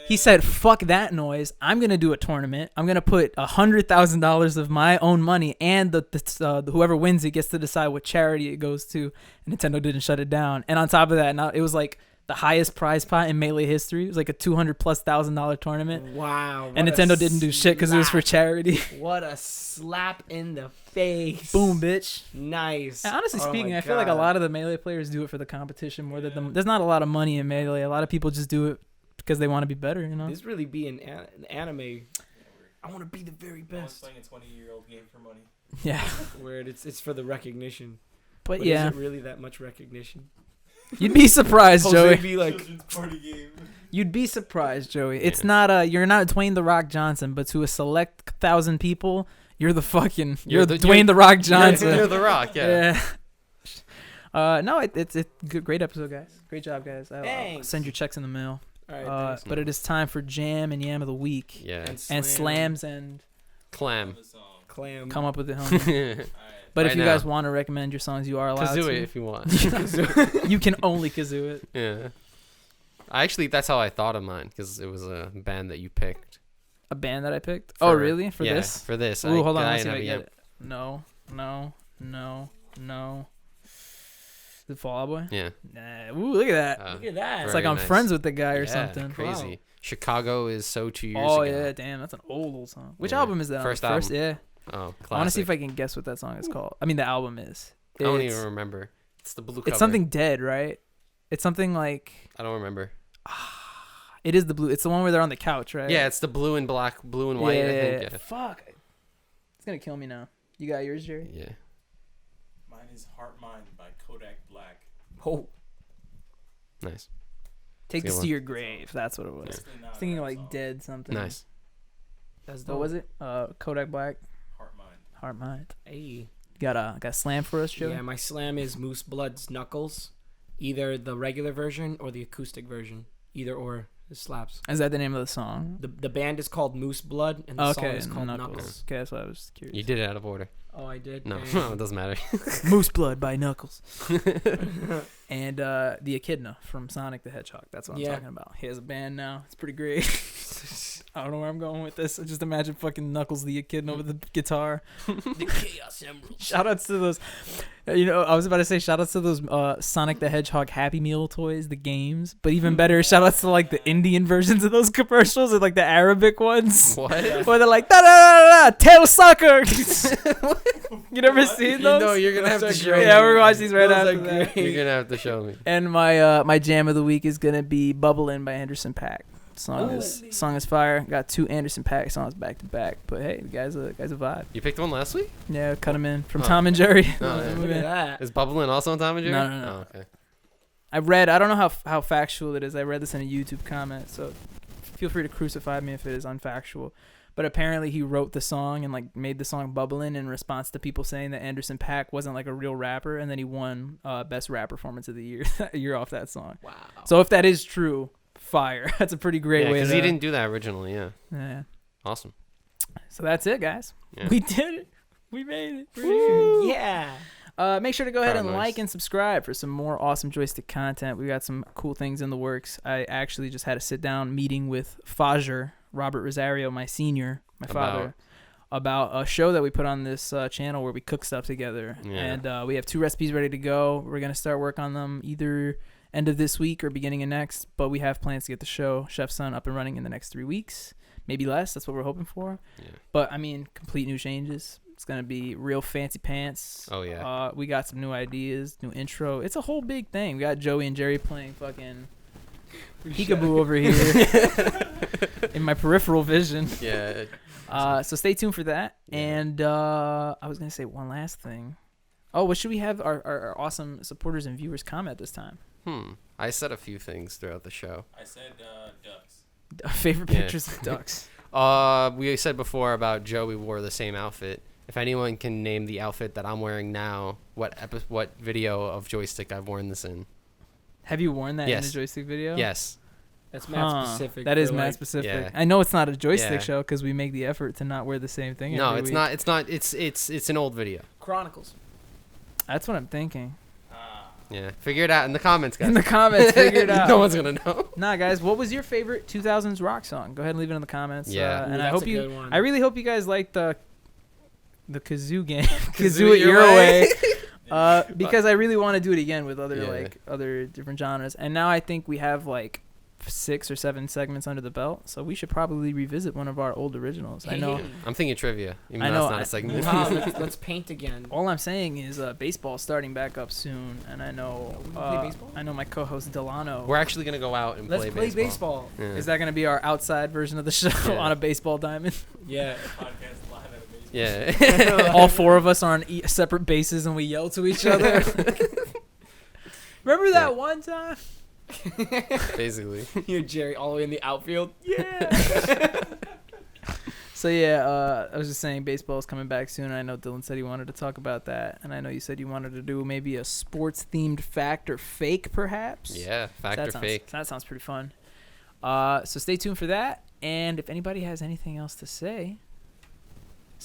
He said, "Fuck that noise! I'm gonna do a tournament. I'm gonna put $100,000 of my own money, and the whoever wins it gets to decide what charity it goes to." And Nintendo didn't shut it down. And on top of that, now it was like the highest prize pot in Melee history. It was like a $200,000+ tournament. wow. And what a Nintendo didn't do shit because it was for slap. charity. What a slap in the face. Boom, bitch. Nice. And honestly Oh speaking, my I feel like a God. lot of the Melee players do it for the competition more than there's not a lot of money in Melee. A lot of people just do it because they want to be better, you know? This really be an anime. I want to be the very I was best. playing a 20-year-old game for money. Yeah. Where it's for the recognition. But Is yeah, it really that much recognition? you'd be surprised, Jose Joey. be like, Children's party game. You'd be surprised, Joey. It's Yeah. not you're not Dwayne the Rock Johnson, but to a select 1,000 people, you're the fucking Dwayne the Rock Johnson. You're the Rock. Yeah. No, it's a great episode, guys. Great job, guys. I'll Thanks. send your checks in the mail. all right, thanks. But it is time for Jam and Yam of the Week Yeah. and slams and Clam. The song. clam. Come up with it, homie. But Right if you now. guys want to recommend your songs, you are allowed Kazoo to. it if you want. You can only kazoo it. Yeah. That's how I thought of mine, because it was a band that you picked. A band that I picked. For- Oh, really? For yeah, this? For this. Ooh, hold on. I Let's see if I didn't get have it. No. The Fall Out Boy? Yeah. Nah. Ooh, look at that. Look at that. It's very like I'm nice. friends with the guy or Yeah, something. Crazy. Wow. Chicago is so 2 years Oh, ago. yeah. Damn. That's an old song. Which Yeah. album is that? First on? album. Yeah. Oh, classic. I want to see if I can guess what that song is called. I mean, the album is. I don't It's- even remember. It's the blue cover. It's something dead, right? It's something like. I don't remember. It is the blue. It's the one where they're on the couch, right? Yeah, it's the blue and black, blue and white, Yeah, I think. Yeah. Fuck. It's gonna kill me now. You got yours, Jerry? Yeah. Mine is Heart Mind by Kodak Black. Oh, Nice. Take Good this one. to your grave. That's what it was. Basically not I was a thinking rap like song. dead something. Nice. that's What dope. was it? Kodak Black, Heart Mind. Heart Mind. Hey. Got a slam for us, Joe? Yeah, my slam is Moose Blood's Knuckles. Either the regular version or the acoustic version. Either or. It slaps. Is that the name of the song? The band is called Moose Blood, and the song Okay, is called Knuckles. Knuckles. Okay, that's what I was curious. You did it out of order. Oh, I did? No, Damn. it doesn't matter. Moose Blood by Knuckles. And the Echidna from Sonic the Hedgehog. That's what I'm Yeah. talking about. He has a band now. It's pretty great. I don't know where I'm going with this. I just imagine fucking Knuckles the Echidna with the guitar. The Chaos Emerald. Shout outs to those. I was about to say shout outs to those Sonic the Hedgehog Happy Meal toys, the games. But even better, shout outs to like the Indian versions of those commercials or like the Arabic ones. What? Where they're like, da da da da, tail sucker. You never seen those? No, you're gonna have to show Yeah, me. we're watching these right Those after are that. You're gonna have to show me. And my jam of the week is gonna be "Bubblin" by Anderson Paak. Song is fire. Got 2 Anderson Paak songs back to back. But hey, the guy's a vibe. You picked one last week? Yeah, cut him in from Oh. Tom and Jerry. Oh, yeah. Look at that. Is Bubblin also on Tom and Jerry? No. Oh, okay. I don't know how factual it is. I read this in a YouTube comment, so feel free to crucify me if it is unfactual. But apparently he wrote the song and like made the song Bubblin' in response to people saying that Anderson Paak wasn't like a real rapper, and then he won best rap performance of the year that year off that song. Wow. So if that is true, fire. That's a pretty great Yeah, way to. because he didn't do that originally. Yeah. Yeah. Awesome. So that's it, guys. Yeah. We did it. We made it. Woo! Yeah. Make sure to go ahead and Proud of us. like and subscribe for some more awesome Joystick content. We got some cool things in the works. I actually just had a sit-down meeting with Fajr, Robert Rosario, my senior, my father, about a show that we put on this channel where we cook stuff together. Yeah. And we have 2 recipes ready to go. We're going to start work on them either end of this week or beginning of next, but we have plans to get the show, Chef's Son, up and running in the next 3 weeks. Maybe less. That's what we're hoping for. Yeah. But, I mean, complete new changes. It's going to be real fancy pants. Oh, yeah. We got some new ideas, new intro. It's a whole big thing. We got Joey and Jerry playing fucking peekaboo over here in my peripheral vision. Yeah. So stay tuned for that. Yeah. And I was going to say one last thing. Oh, what should we have our awesome supporters and viewers comment this time? I said a few things throughout the show. I said ducks. Favorite Yeah. pictures of ducks. We said before about Joey wore the same outfit. If anyone can name the outfit that I'm wearing now, what video of Joystick I've worn this in? Have you worn that Yes. in a Joystick video? Yes. That's Huh. mad specific. That for, is mad like- specific. Yeah. I know it's not a Joystick Yeah. show because we make the effort to not wear the same thing. No, every it's week. not. It's not. It's an old video. Chronicles. That's what I'm thinking. Yeah. Figure it out in the comments, guys. In the comments, figure it out. No one's gonna know. Nah, guys, what was your favorite 2000s rock song? Go ahead and leave it in the comments. Yeah. And Ooh, I that's hope a you. good one. I really hope you guys like the kazoo game, Kazoo Kazoo It It Your Your Way. Way. Because I really want to do it again with other Yeah. other different genres. And now I think we have like 6 or 7 segments under the belt, so we should probably revisit one of our old originals. I know. I'm thinking trivia. Even I though know, That's not I- a segment. Wow, let's paint again. All I'm saying is baseball's starting back up soon, and I know We can play baseball? I know my co-host Delano. We're actually gonna go out and Let's play play baseball. baseball. Yeah. Is that going to be our outside version of the show Yeah. on a baseball diamond? Yeah. Podcast live at a baseball. Yeah. All 4 of us are on separate bases and we yell to each other. Remember that Yeah. one time? Basically. You're Jerry all the way in the outfield. Yeah. So yeah, I was just saying baseball is coming back soon. I know Dylan said he wanted to talk about that, and I know you said you wanted to do maybe a sports-themed fact or fake, perhaps. Yeah. Fact that or sounds, fake. That sounds pretty fun. So stay tuned for that. And if anybody has anything else to say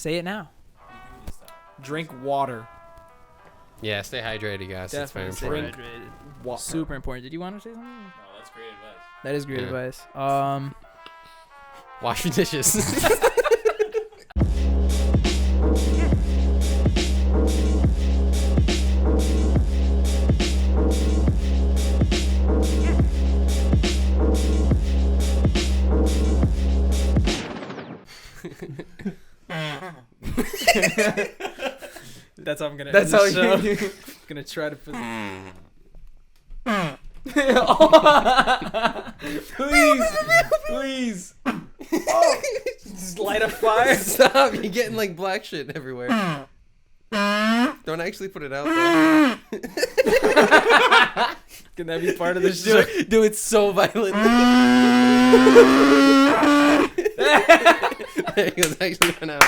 it now. Drink water. Yeah, stay hydrated, guys. It's very Definitely important. stay hydrated. Water. Super important. Did you want to say something? No, that's great advice. That is great Yeah. advice. Wash your dishes. That's how I'm gonna. That's end how the show. you. Gonna try to put. Please. Just light a fire. Stop! You're getting like black shit everywhere. Don't actually put it out there. Can that be part of the show? Do it so violent. There he goes. Actually went out.